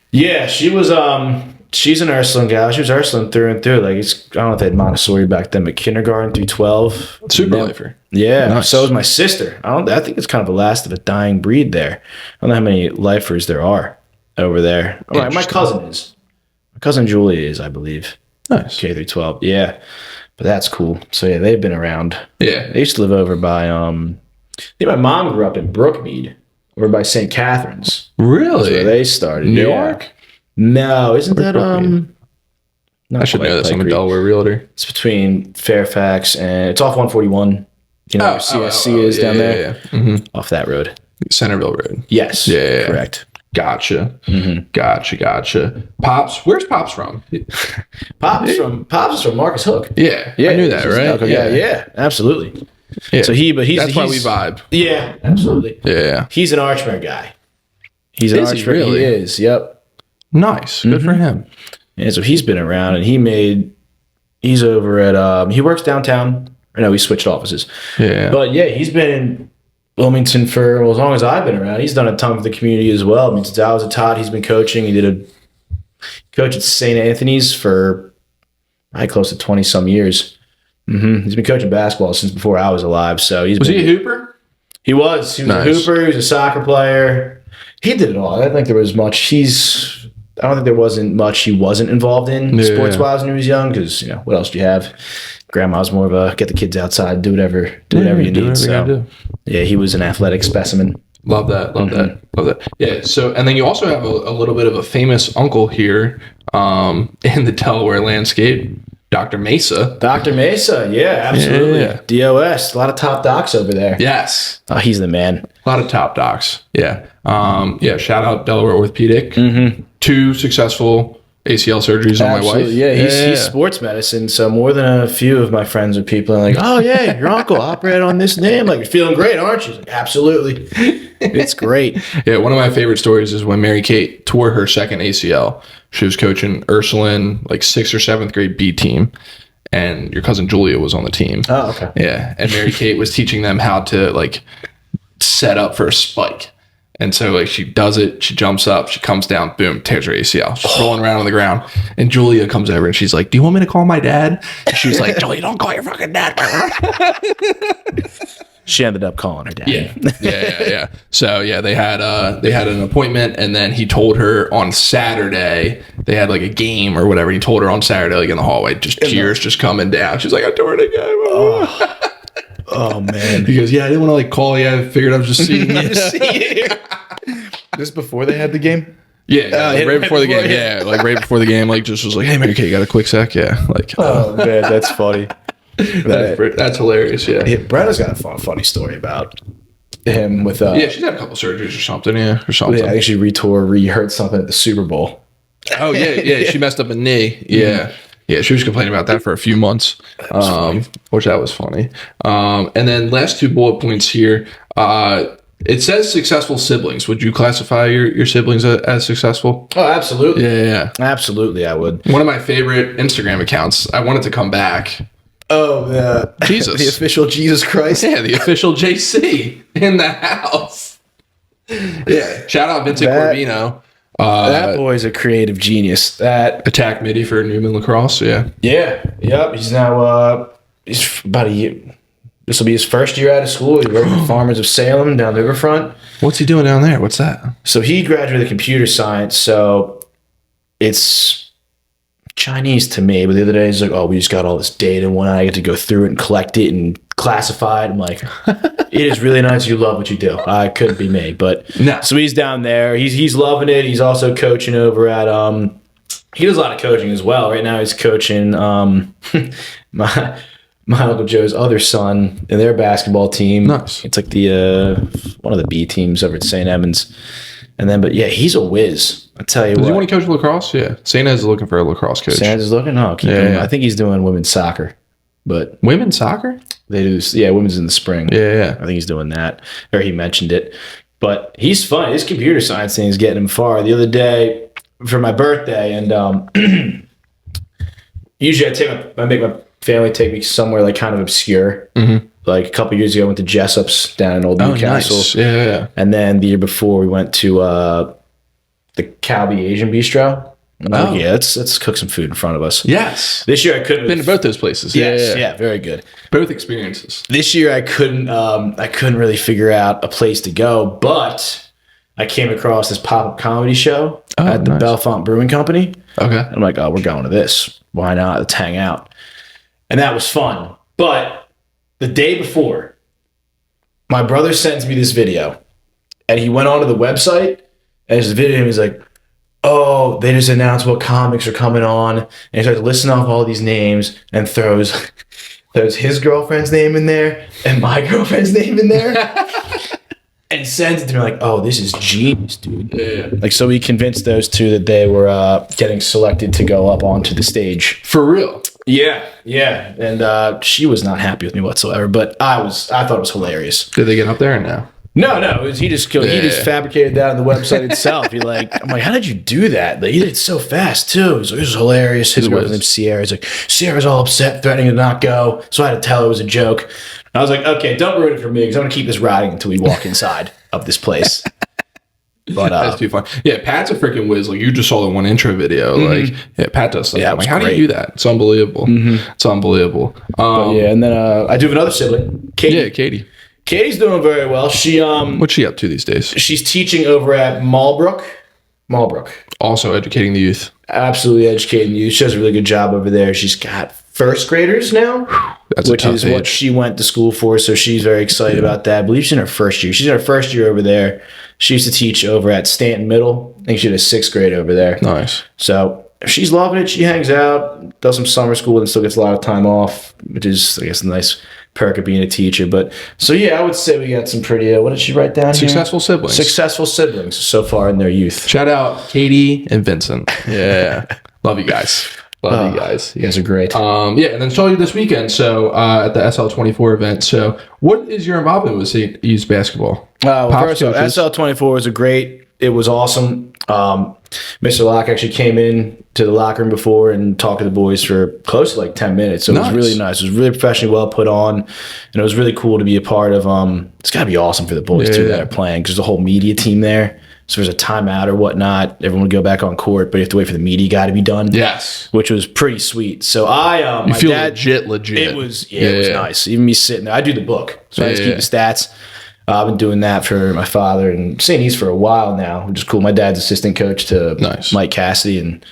yeah, she was she's an Ursuline gal. She was Ursuline through and through. Like I don't know if they had Montessori back then, but kindergarten through 12. Super lifer. Yeah. Nice. So was my sister. I think it's kind of the last of a dying breed there. I don't know how many lifers there are over there. Right, my cousin is. My cousin Julia is, I believe. Nice. K through 12. Yeah. But that's cool. So yeah, they've been around. Yeah. They used to live over by I think my mom grew up in Brookmead, over by St. Catherine's. Really? That's where they started. New York? No, isn't that I should know this. I'm a Delaware realtor. It's between Fairfax and it's off 141. You know where CSC is down there? Yeah. Mm-hmm. Off that road. Centerville Road. Yes. Yeah. Correct. Gotcha. Gotcha. Pops, where's Pops from? Pops is from Marcus Hook. Yeah. I knew that, right? Yeah, absolutely. Yeah. So that's why we vibe. Yeah, absolutely. Yeah. He's an Archmere guy. He's an Archmere. Really? He is. Yep. Nice. Good for him. And so he's been around and he's over at he works downtown. I know we switched offices. Yeah. But yeah, he's been in Wilmington for as long as I've been around. He's done a ton for the community as well. I mean, since I was a tot, he's been coaching. He did a coach at St. Anthony's for probably close to 20 some years. He's been coaching basketball since before I was alive. So was he a hooper? He was. He was a hooper. He was a soccer player. He did it all. I don't think there was much. I don't think there wasn't much he wasn't involved in sports-wise when he was young. Because what else do you have? Grandma's more of a get the kids outside, do whatever you need. So yeah, he was an athletic specimen. Love that. Love that. Yeah. So, and then you also have a little bit of a famous uncle here in the Delaware landscape, Dr. Mesa. Dr. Mesa, yeah, absolutely. Yeah. DOS, a lot of top docs over there. Yes. Oh, he's the man. A lot of top docs. Yeah. Shout out Delaware Orthopedic. 2 successful ACL surgeries on my wife. Yeah, he's sports medicine. So more than a few of my friends or people are like, oh yeah, your uncle operated on this name. Like, you're feeling great, aren't you? Like, absolutely. It's great. Yeah, one of my favorite stories is when Mary Kate tore her second ACL. She was coaching Ursuline, like 6th or 7th grade B team. And your cousin Julia was on the team. Oh, okay. Yeah. And Mary Kate was teaching them how to like set up for a spike. And so, like, she does it, she jumps up, she comes down, boom, tears her ACL. She's rolling around on the ground. And Julia comes over and she's like, do you want me to call my dad? And she's like, Julia, don't call your fucking dad. She ended up calling her dad. Yeah. So, yeah, they had an appointment, and then he told her on Saturday, they had, like, a game or whatever. He told her on Saturday, like, in the hallway, tears just coming down. She's like, I tore it again. Oh man. He goes, yeah, I didn't want to like call you. I figured I was just seeing you. This before they had the game? Yeah, like right before the game. Yeah, like right before the game, like just was like, hey, Mary Kate, you got a quick sec? Yeah. Like, oh man, that's funny. That's hilarious. Yeah. Brenna's got a funny story about him with. Yeah, she's had a couple surgeries or something. Yeah, or something. Yeah, I think she re-hurt something at the Super Bowl. Oh yeah. She messed up a knee. Yeah. Yeah, she was complaining about that for a few months, which that was funny. And then last 2 bullet points here. It says successful siblings. Would you classify your siblings as successful? Oh, absolutely. Yeah. Absolutely, I would. One of my favorite Instagram accounts. I want it to come back. Oh, Jesus. The official Jesus Christ. Yeah, the official JC in the house. Yeah. Shout out Vincent Corbino. That boy's a creative genius. That attack midi for Newman Lacrosse. Yeah. Yep. He's now he's about a year. This will be his first year out of school. He worked with Farmers of Salem down the riverfront. What's he doing down there? What's that? So he graduated computer science. So it's Chinese to me. But the other day he's like, "Oh, we just got all this data, and one I get to go through it and collect it and classify it." I'm like, "It is really nice. You love what you do." I couldn't be me, but no. So he's down there. He's loving it. He's also coaching over at He does a lot of coaching as well. Right now he's coaching my Uncle Joe's other son in their basketball team. Nice. It's like the one of the B teams over at St. Edmunds. And then, but yeah, he's a whiz. I tell you what. Does he want to coach lacrosse? Yeah. St. Ed's looking for a lacrosse coach. St. Ed's is looking? Oh, keep him. I think he's doing women's soccer. But women's soccer? They do. Yeah, women's in the spring. Yeah. I think he's doing that. Or he mentioned it. But he's fun. His computer science thing is getting him far. The other day, for my birthday, and usually I make my family take me somewhere like kind of obscure. Mm-hmm. Like a couple years ago, I went to Jessup's down in Old Newcastle. Nice. Yeah. And then the year before, we went to the Calbee Asian Bistro. Like, yeah, let's cook some food in front of us. Yes. This year I couldn't. Been to both those places. Yeah, very good. Both experiences. This year I couldn't really figure out a place to go, but I came across this pop-up comedy show at the Bellefonte Brewing Company. Okay. I'm like, oh, we're going to this. Why not? Let's hang out. And that was fun. But the day before, my brother sends me this video, and he went onto the website, and there's a video, and he's like, oh, they just announced what comics are coming on, and he starts listing off all these names and throws his girlfriend's name in there and my girlfriend's name in there. And sends it to me like, oh, this is genius, dude. Yeah. Like, so he convinced those two that they were getting selected to go up onto the stage. For real? Yeah. And she was not happy with me whatsoever, but I thought it was hilarious. Did they get up there or no? No. He just fabricated that on the website itself. I'm like, how did you do that? Like, he did it so fast too. He's like, this is hilarious. His girlfriend's name's Sierra. He's like, Sierra's all upset, threatening to not go. So I had to tell her it was a joke. And I was like, okay, don't ruin it for me because I'm gonna keep this riding until we walk inside of this place. But that's too fun. Yeah, Pat's a freaking whiz. Like, you just saw the one intro video. Mm-hmm. Like, yeah, Pat does stuff. Yeah, I'm like, how do you do that? It's unbelievable. Mm-hmm. It's unbelievable. And then I do have another sibling, Katie. Yeah, Katie. Katie's doing very well. She what's she up to these days? She's teaching over at Malbrook. Also educating the youth. Absolutely educating the youth. She does a really good job over there. She's got first graders now, which is age. What she went to school for. So she's very excited about that. I believe she's in her first year. She's in her first year over there. She used to teach over at Stanton Middle. I think she did a 6th grade over there. Nice. So if she's loving it, she hangs out, does some summer school, and still gets a lot of time off, which is, I guess, a nice perk of being a teacher. But so yeah, I would say we got some pretty what did she write down successful here? Successful siblings so far in their youth. Shout out Katie and Vincent. Yeah. Love you guys. Love you guys. You guys are great. Yeah, and then saw you this weekend, so at the SL24 event. So what is your involvement with St. E's basketball? First of all, SL24 was it was awesome. Mr. Locke actually came in to the locker room before and talked to the boys for close to like 10 minutes. So it was really nice. It was really professionally well put on, and it was really cool to be a part of. It's got to be awesome for the boys too that are playing, because there's a whole media team there. So there's a timeout or whatnot. Everyone would go back on court, but you have to wait for the media guy to be done. Yes. Which was pretty sweet. So you feel legit. It was nice. Even me sitting there. I do the book. So I just keep the stats. I've been doing that for my father and St. E's for a while now, which is cool. My dad's assistant coach to Mike Cassidy, and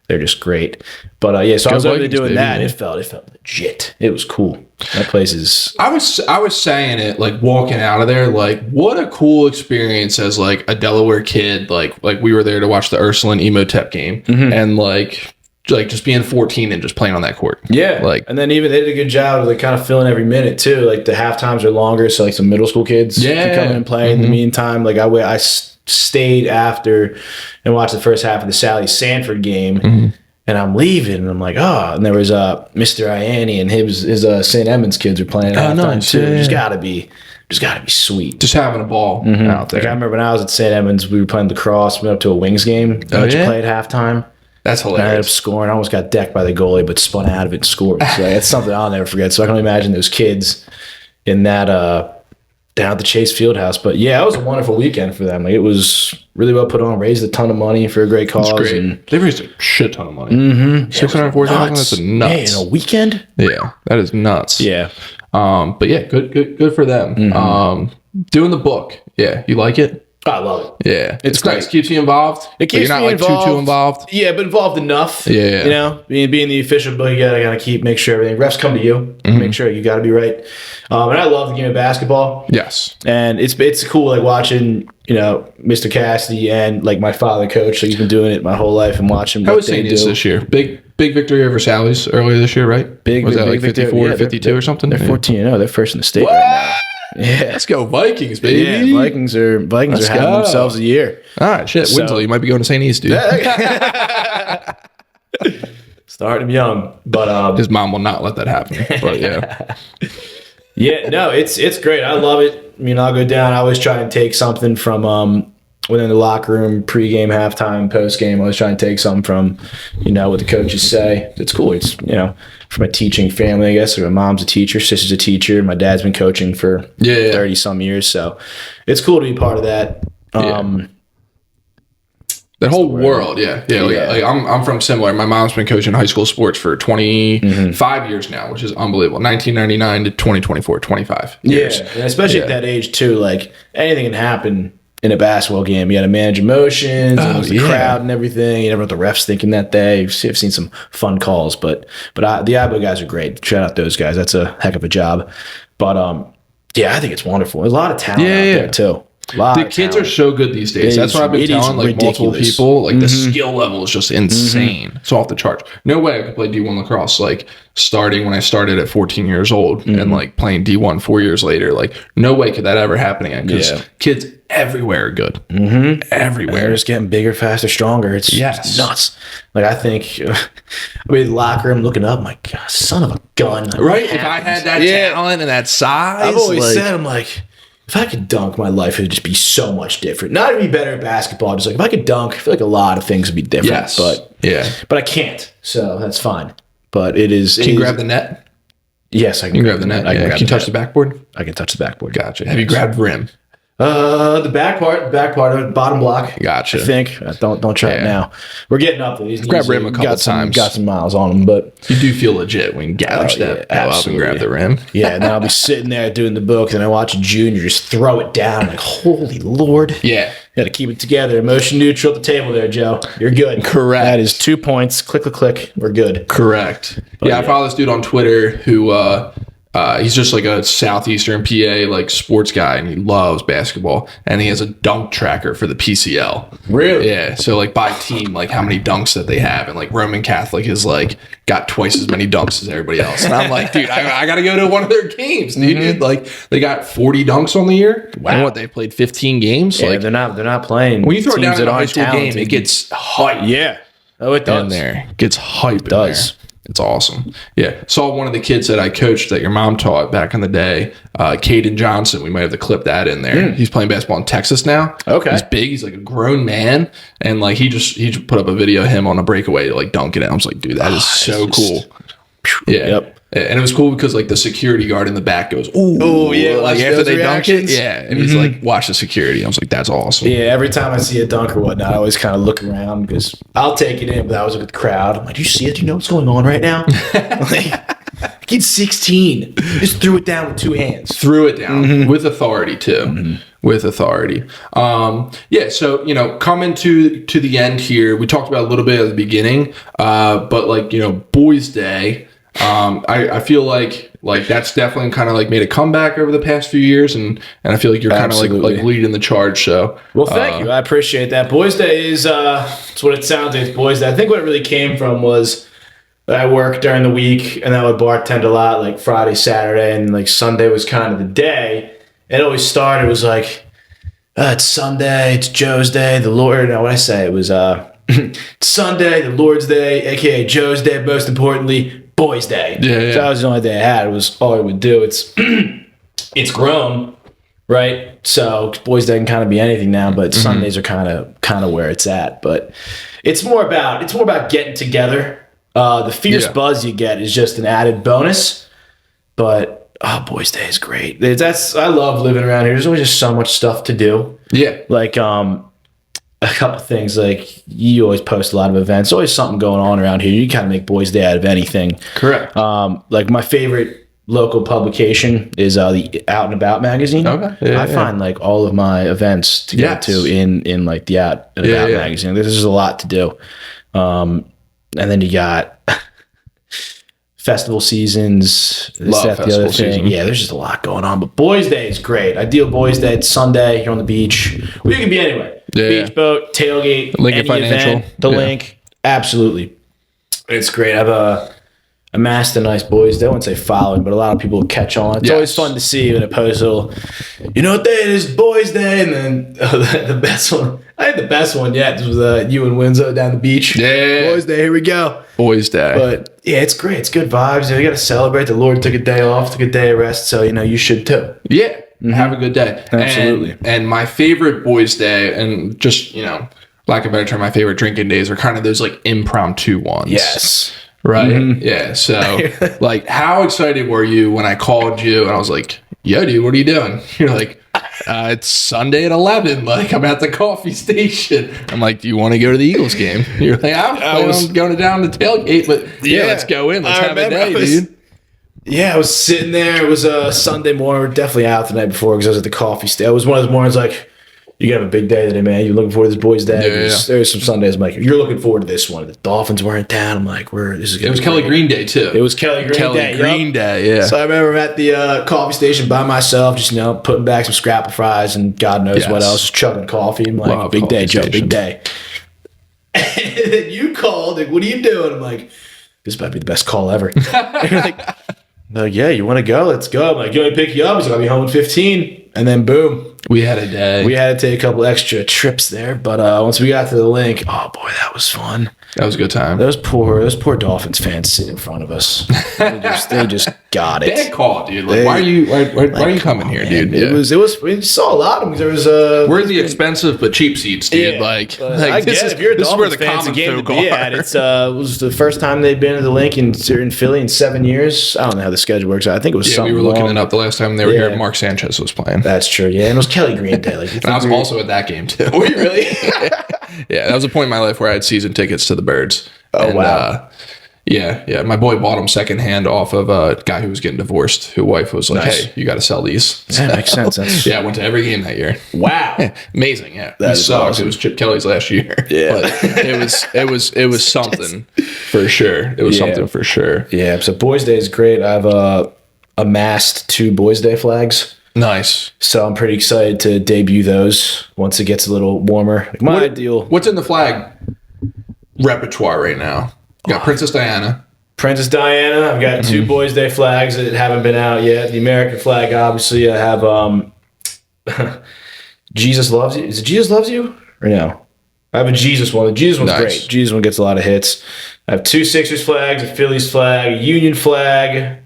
they're just great. But so I was over there doing that. It felt legit. It was cool. That place is. I was saying it like walking out of there, like what a cool experience as like a Delaware kid. Like we were there to watch the Ursuline Emotep game, and like like just being 14 and just playing on that court. Yeah. Like, and then even they did a good job of like kind of filling every minute too. Like the half times are longer, so like some middle school kids can come in and play. In the meantime, like I stayed after and watched the first half of the Sally Sanford game. And I'm leaving, and I'm like, oh, and there was Mr. Ianni and his St. Edmunds kids were playing at halftime too. Yeah. Just gotta be sweet. Just having a ball out there. Like I remember when I was at St. Edmunds, we were playing lacrosse. We went up to a Wings game. Played at halftime. That's hilarious. And I ended up scoring. I almost got decked by the goalie, but spun out of it and scored. So it's something I'll never forget. So I can only imagine those kids in that down at the Chase Fieldhouse. But yeah, it was a wonderful weekend for them. Like it was really well put on. Raised a ton of money for a great cause. That's great. And they raised a shit ton of money. $604,000. That's nuts. Yeah, in a weekend. Yeah, that is nuts. Yeah. But yeah, good for them. Doing the book. Yeah, you like it? I love it. Yeah, it's great. Nice. Keeps you involved. It keeps me involved. You're not too involved. Yeah, but involved enough. Yeah, you know, being the official book, you gotta make sure everything. Refs come to you. Make sure you gotta be right. And I love the game of basketball. Yes, and it's cool like watching Mr. Cassidy and like my father coach. So he's been doing it my whole life and watching. How was St. Ed's this year? Big victory over Sally's earlier this year, right? Was that like 54 52 or something? They're 14-0. They're first in the state right now. Yeah, let's go Vikings, baby. Yeah, Vikings are having themselves a year. All right, shit. Winslow, you might be going to St. East, dude. Start him young, but his mom will not let that happen. But yeah, yeah, no, it's great. I love it. I mean, I'll go down. I always try and take something from within the locker room, pregame, halftime, postgame. I always try and take something from what the coaches say. It's cool. It's from a teaching family, I guess. My mom's a teacher, sister's a teacher. My dad's been coaching for 30 some years, so it's cool to be part of that. That whole world, Like I'm from similar. My mom's been coaching high school sports for 25 years now, which is unbelievable. 1999 to 2024, 25 years. Yeah, and especially at that age too. Like anything can happen in a basketball game. You got to manage emotions, and the crowd and everything. You never know what the refs thinking that day. I've seen some fun calls, but the IBO guys are great. Shout out those guys. That's a heck of a job. But I think it's wonderful. There's a lot of talent out there too. The kids are so good these days. That's what I've been telling multiple people. Like the skill level is just insane. It's off the charts. No way I could play D1 lacrosse starting when I started at 14 years old and playing D1 4 years later. Like no way could that ever happen again because kids everywhere are good. Everywhere. They're just getting bigger, faster, stronger. It's nuts. Like I think the locker room looking up, I'm like, God, son of a gun. Right? If I had that talent and that size. I've always said, I'm like, if I could dunk, my life would just be so much different. Not to be better at basketball, just like if I could dunk, I feel like a lot of things would be different. Yes. But I can't, so that's fine. But it is. Can you grab the net? Yes, I can grab the net. Can you touch the backboard? I can touch the backboard. Gotcha. Have you grabbed rim? The back part of it, bottom block. Gotcha. I think. Don't try it now. We're getting up there. Grab rim a couple times. Got some miles on them, but you do feel legit when you gouge that up and grab the rim. Yeah, and then I'll be sitting there doing the book, and I watch a junior just throw it down. Like, holy Lord. Yeah. Got to keep it together. Emotion neutral at the table there, Joe. You're good. Correct. That is 2 points. Click, click, click. We're good. Correct. I follow this dude on Twitter who he's just like a southeastern PA sports guy, and he loves basketball, and he has a dunk tracker for the PCL. Really? Yeah. So by team, how many dunks that they have, and Roman Catholic is got twice as many dunks as everybody else. And I'm like, dude, I gotta go to one of their games, dude. They got 40 dunks on the year. Wow. And they played 15 games. Yeah, they're not playing. When you throw it down in a high school game, it gets hype. Yeah. Oh, it does. In there. It gets hype. It does. It's awesome. Yeah. Saw one of the kids that I coached that your mom taught back in the day, Caden Johnson. We might have to clip that in there. He's playing basketball in Texas now. Okay. He's big. He's like a grown man. And he just put up a video of him on a breakaway dunking it. I was like, dude, that is so cool. Yeah. Yep. And it was cool because the security guard in the back goes, "Oh yeah!" After they reactions. dunk it, yeah, and he's like, "Watch the security." I was like, "That's awesome." Yeah, every time I see a dunk or whatnot, I always kind of look around because I'll take it in, but I was with the crowd. I'm like, "Do you see it? Do you know what's going on right now?" Kid's 16, just threw it down with two hands. Threw it down with authority too. With authority. So coming to the end here, we talked about a little bit at the beginning, but Boys Day. I feel like that's definitely kind of like made a comeback over the past few years, and I feel like you're kind of like leading the charge. So well, thank you. I appreciate that. Boys Day is it's what it sounds like. It's Boys Day. I think what it really came from was that I worked during the week and I would bartend a lot, like Friday, Saturday, and like Sunday was kind of the day. It always started, it was like, it's Sunday, it's Joe's Day, the Lord. Now, what I say, it was Sunday, the Lord's Day, aka Joe's Day, most importantly, Boys Day. Yeah. So that was the only day I had. It was all I would do. It's it's grown, right? So Boys Day can kind of be anything now, but Sundays are kind of where it's at. But it's more about getting together. The fierce buzz you get is just an added bonus. But Boys Day is great. I love living around here. There's always just so much stuff to do. Yeah. Like a couple things, like you always post a lot of events. Always something going on around here. You kind of make Boys Day out of anything. Correct. Like my favorite local publication is the Out and About magazine. Okay. I find like all of my events to go to in like the Out and About magazine. There's just a lot to do. And then you got festival seasons, Love that, the other thing. season. Yeah, there's just a lot going on. But Boys Day is great. Ideal Boys Day. It's Sunday. You're on the beach. Well, you can be anywhere. Beach boat, tailgate, Lincoln any Financial. event, the link. Absolutely. It's great. I've amassed a nice Boys Day. I wouldn't say following, but a lot of people catch on. It's always fun to see when a post will, you know what day it is? Boys Day. And then the best one. I had the best one yet. It was you and Windsor down the beach. Yeah. Boys Day. Here we go. Boys Day. But yeah, it's great. It's good vibes. You got to celebrate. The Lord took a day off, took a day of rest. So, you should too. Yeah. Have a good day. Absolutely. And my favorite Boys Day, and just, lack of a better term, my favorite drinking days are kind of those like impromptu ones. Yes. Right? Yeah. So, like, how excited were you when I called you and I was like, yo, dude, what are you doing? You're like, it's Sunday at 11. Like, I'm at the coffee station. I'm like, do you want to go to the Eagles game? You're like, I was going down to tailgate, but let's go in. Let's have a day, dude. Yeah, I was sitting there. It was a Sunday morning. We were definitely out the night before because I was at the coffee stand. It was one of those mornings like, you got to have a big day today, man. You're looking forward to this Boys Day. There's some Sundays I'm like, you're looking forward to this one. The Dolphins weren't down. I'm like, this is good. It was Kelly Green Day, too. It was Kelly Green Day. Yeah. So I remember I'm at the coffee station by myself, just, putting back some scrapple fries and God knows what else, just chugging coffee. I'm like, big day, Joe, big day. And then you called, like, what are you doing? I'm like, this might be the best call ever. And you're like, yeah, you want to go? Let's go. I'm like, you want me to pick you up? He's like, I'll be home in 15. And then boom. We had a day. We had to take a couple extra trips there. But once we got to the link, oh boy, that was fun. That was a good time. Those poor Dolphins fans sitting in front of us. They just got it. Bad call, dude. Like, why are you coming here, dude? It was. We saw a lot of them. There was we're the expensive but cheap seats, dude. Yeah, like I this guess is if you're a this is where Dolphins the fan, it's a common game folk to be are. at. It was the first time they'd been to the link in Philly in 7 years. I don't know how the schedule works. I think it was something. We were looking long. it up the last time they were here. Mark Sanchez was playing. That's true. Yeah, and it was Kelly Green Day. Like, and I was also at that game too. Were you really? Yeah, that was a point in my life where I had season tickets to the Birds. Oh, wow. Yeah. My boy bought them secondhand off of a guy who was getting divorced. Whose wife was like, "Hey, you got to sell these." Yeah, makes sense. I went to every game that year. Wow, amazing. Yeah, that sucks. Awesome. It was Chip Kelly's last year. Yeah, but it was something for sure. It was something for sure. Yeah. So Boys Day is great. I've amassed 2 Boys Day flags. Nice. So I'm pretty excited to debut those once it gets a little warmer. Like ideal. What's in the flag repertoire right now? You got Princess Diana. I've got 2 Boys Day flags that haven't been out yet. The American flag, obviously. I have Jesus Loves You. Is it Jesus Loves You? Or no? I have a Jesus one. The Jesus one's great. Jesus one gets a lot of hits. I have 2 Sixers flags, a Phillies flag, a Union flag. Am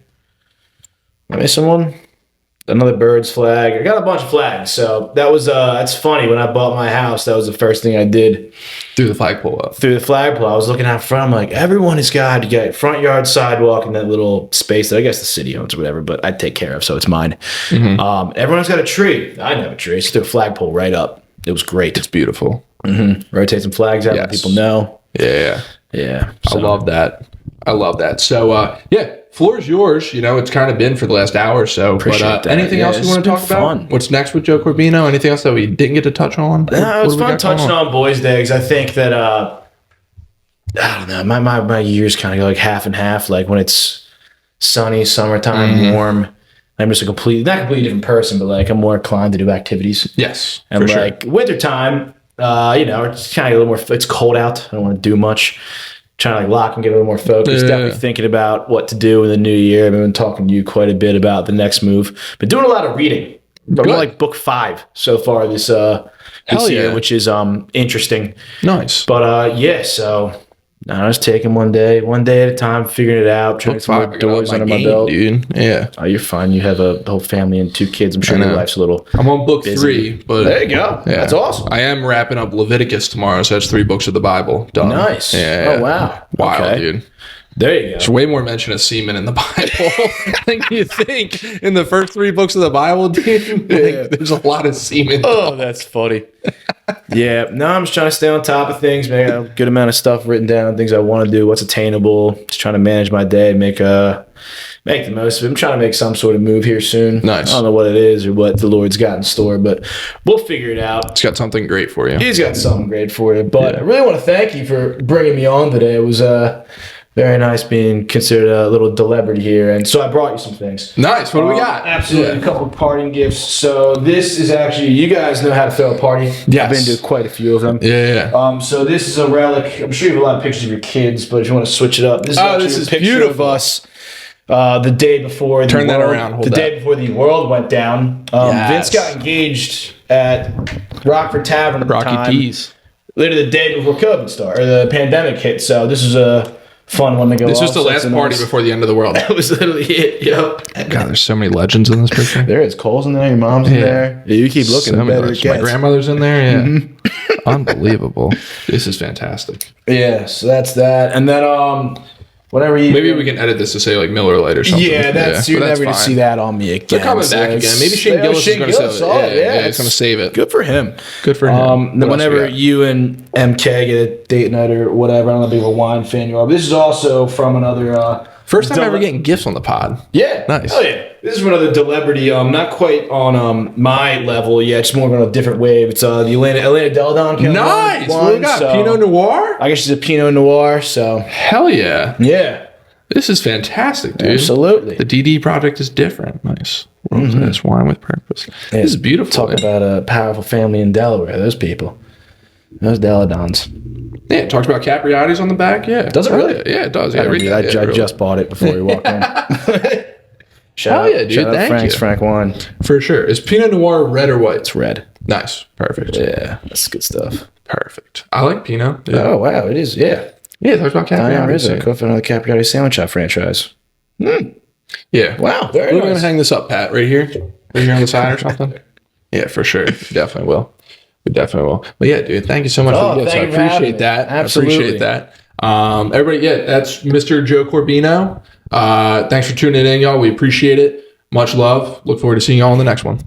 I missing one? Another Birds flag. I got a bunch of flags. So that was that's funny. When I bought my house, that was the first thing I did. Through the flagpole up. Through the flagpole. I was looking out front. I'm like, everyone has got to get front yard sidewalk and that little space that I guess the city owns or whatever, but I take care of, so it's mine. Mm-hmm. Everyone's got a tree. I didn't have a tree. Just threw a flagpole right up. It was great. It's beautiful. Mm-hmm. Rotate some flags out, let people know. Yeah. So. I love that. So, floor is yours. It's kind of been for the last hour or so. But anything else you want to talk about? What's next with Joe Corbino? Anything else that we didn't get to touch on? No, it was fun touching on Boys Day because I think that I don't know, my years kind of go like half and half. Like when it's sunny, summertime, warm. I'm just not completely different person, but like I'm more inclined to do activities. Yes, And for like wintertime, it's kind of a little more, it's cold out. I don't want to do much. Trying to like lock and get a little more focused. Yeah. Definitely thinking about what to do in the new year. I've been talking to you quite a bit about the next move. Been doing a lot of reading. I'm like book 5 so far this year, which is interesting. Nice. But so I was taking one day at a time, figuring it out, trying to get more doors under my belt. Dude. Yeah. Oh, you're fine. You have a whole family and 2 kids. I'm sure your life's a little. I'm on book busy. 3, but there you go. Yeah. That's awesome. I am wrapping up Leviticus tomorrow, so that's 3 books of the Bible done. Nice. Yeah. Oh wow. Wild, dude. There you go. There's way more mention of semen in the Bible than you think. In the first 3 books of the Bible, dude, there's a lot of semen. Oh, that's funny. Yeah, no, I'm just trying to stay on top of things, make a good amount of stuff written down, things I want to do, what's attainable, just trying to manage my day, make the most of it. I'm trying to make some sort of move here soon. Nice. I don't know what it is or what the Lord's got in store, but we'll figure it out. It's got something great for you. He's got something great for you, but I really want to thank you for bringing me on today. It was very nice being considered a little celebrity here. And so I brought you some things. Nice. What do we got? Absolutely. A couple of parting gifts. So this is actually, you guys know how to throw a party. Yes. I've been to quite a few of them. Yeah. So this is a relic. I'm sure you have a lot of pictures of your kids, but if you want to switch it up, this is a picture beautiful of us the day before. Turn that around. Hold that. Day before the world went down. Yes. Vince got engaged at Rockford Tavern at the time. Rocky Tees. Literally the day before COVID started, or the pandemic hit. So this is a fun one to go. This was the last party before the end of the world. That was literally it. Yep. God, there's so many legends in this picture. There is. Cole's in there. Your mom's in there. Yeah, you keep looking. So Better my grandmother's in there. Yeah. Unbelievable. This is fantastic. Yeah. So that's that. And then whenever you maybe we can edit this to say like Miller Lite or something. Yeah, you're never to see that on me again. They're coming back again. Maybe Shane Gillis is going to save it. Yeah, he's going to save it. Good for him. Good for him. Then whenever you and MK get a date night or whatever, I don't know how big of a wine fan you are, but this is also from another. First time ever getting gifts on the pod. Yeah. Nice. Oh, yeah. This is from another celebrity, not quite on my level yet, just more on a different wave. It's the Elena Deladon. Nice. What do we got? Pinot Noir? I guess she's a Pinot Noir, so. Hell yeah. Yeah. This is fantastic, dude. Absolutely. The DD project is different. Nice. This wine with purpose. Yeah. This is beautiful. Talk about a powerful family in Delaware. Those people. Those Deladons. Yeah, it talks about Capriati's on the back. Yeah. Does it really? Yeah, it does. Yeah, I just bought it before we walked in. Hell yeah, dude. Shout out Thank you. Frank Wine. For sure. Is Pinot Noir red or white? It's red. Nice. Perfect. Yeah, that's good stuff. Perfect. I like Pinot. Yeah. Oh, wow. It is. Yeah. Yeah, it talks about Capriati's. I'm co-founder of the Capriati Sandwich Shop franchise. Yeah. Wow. Very We're nice. going to hang this up, Pat, right here. Right here on the side or something. Yeah, for sure. Definitely will. We definitely will. But yeah, dude, thank you so much for the gifts. I appreciate that. Absolutely. I appreciate that. Everybody, yeah, that's Mr. Joe Corbino. Thanks for tuning in, y'all. We appreciate it. Much love. Look forward to seeing y'all on the next one.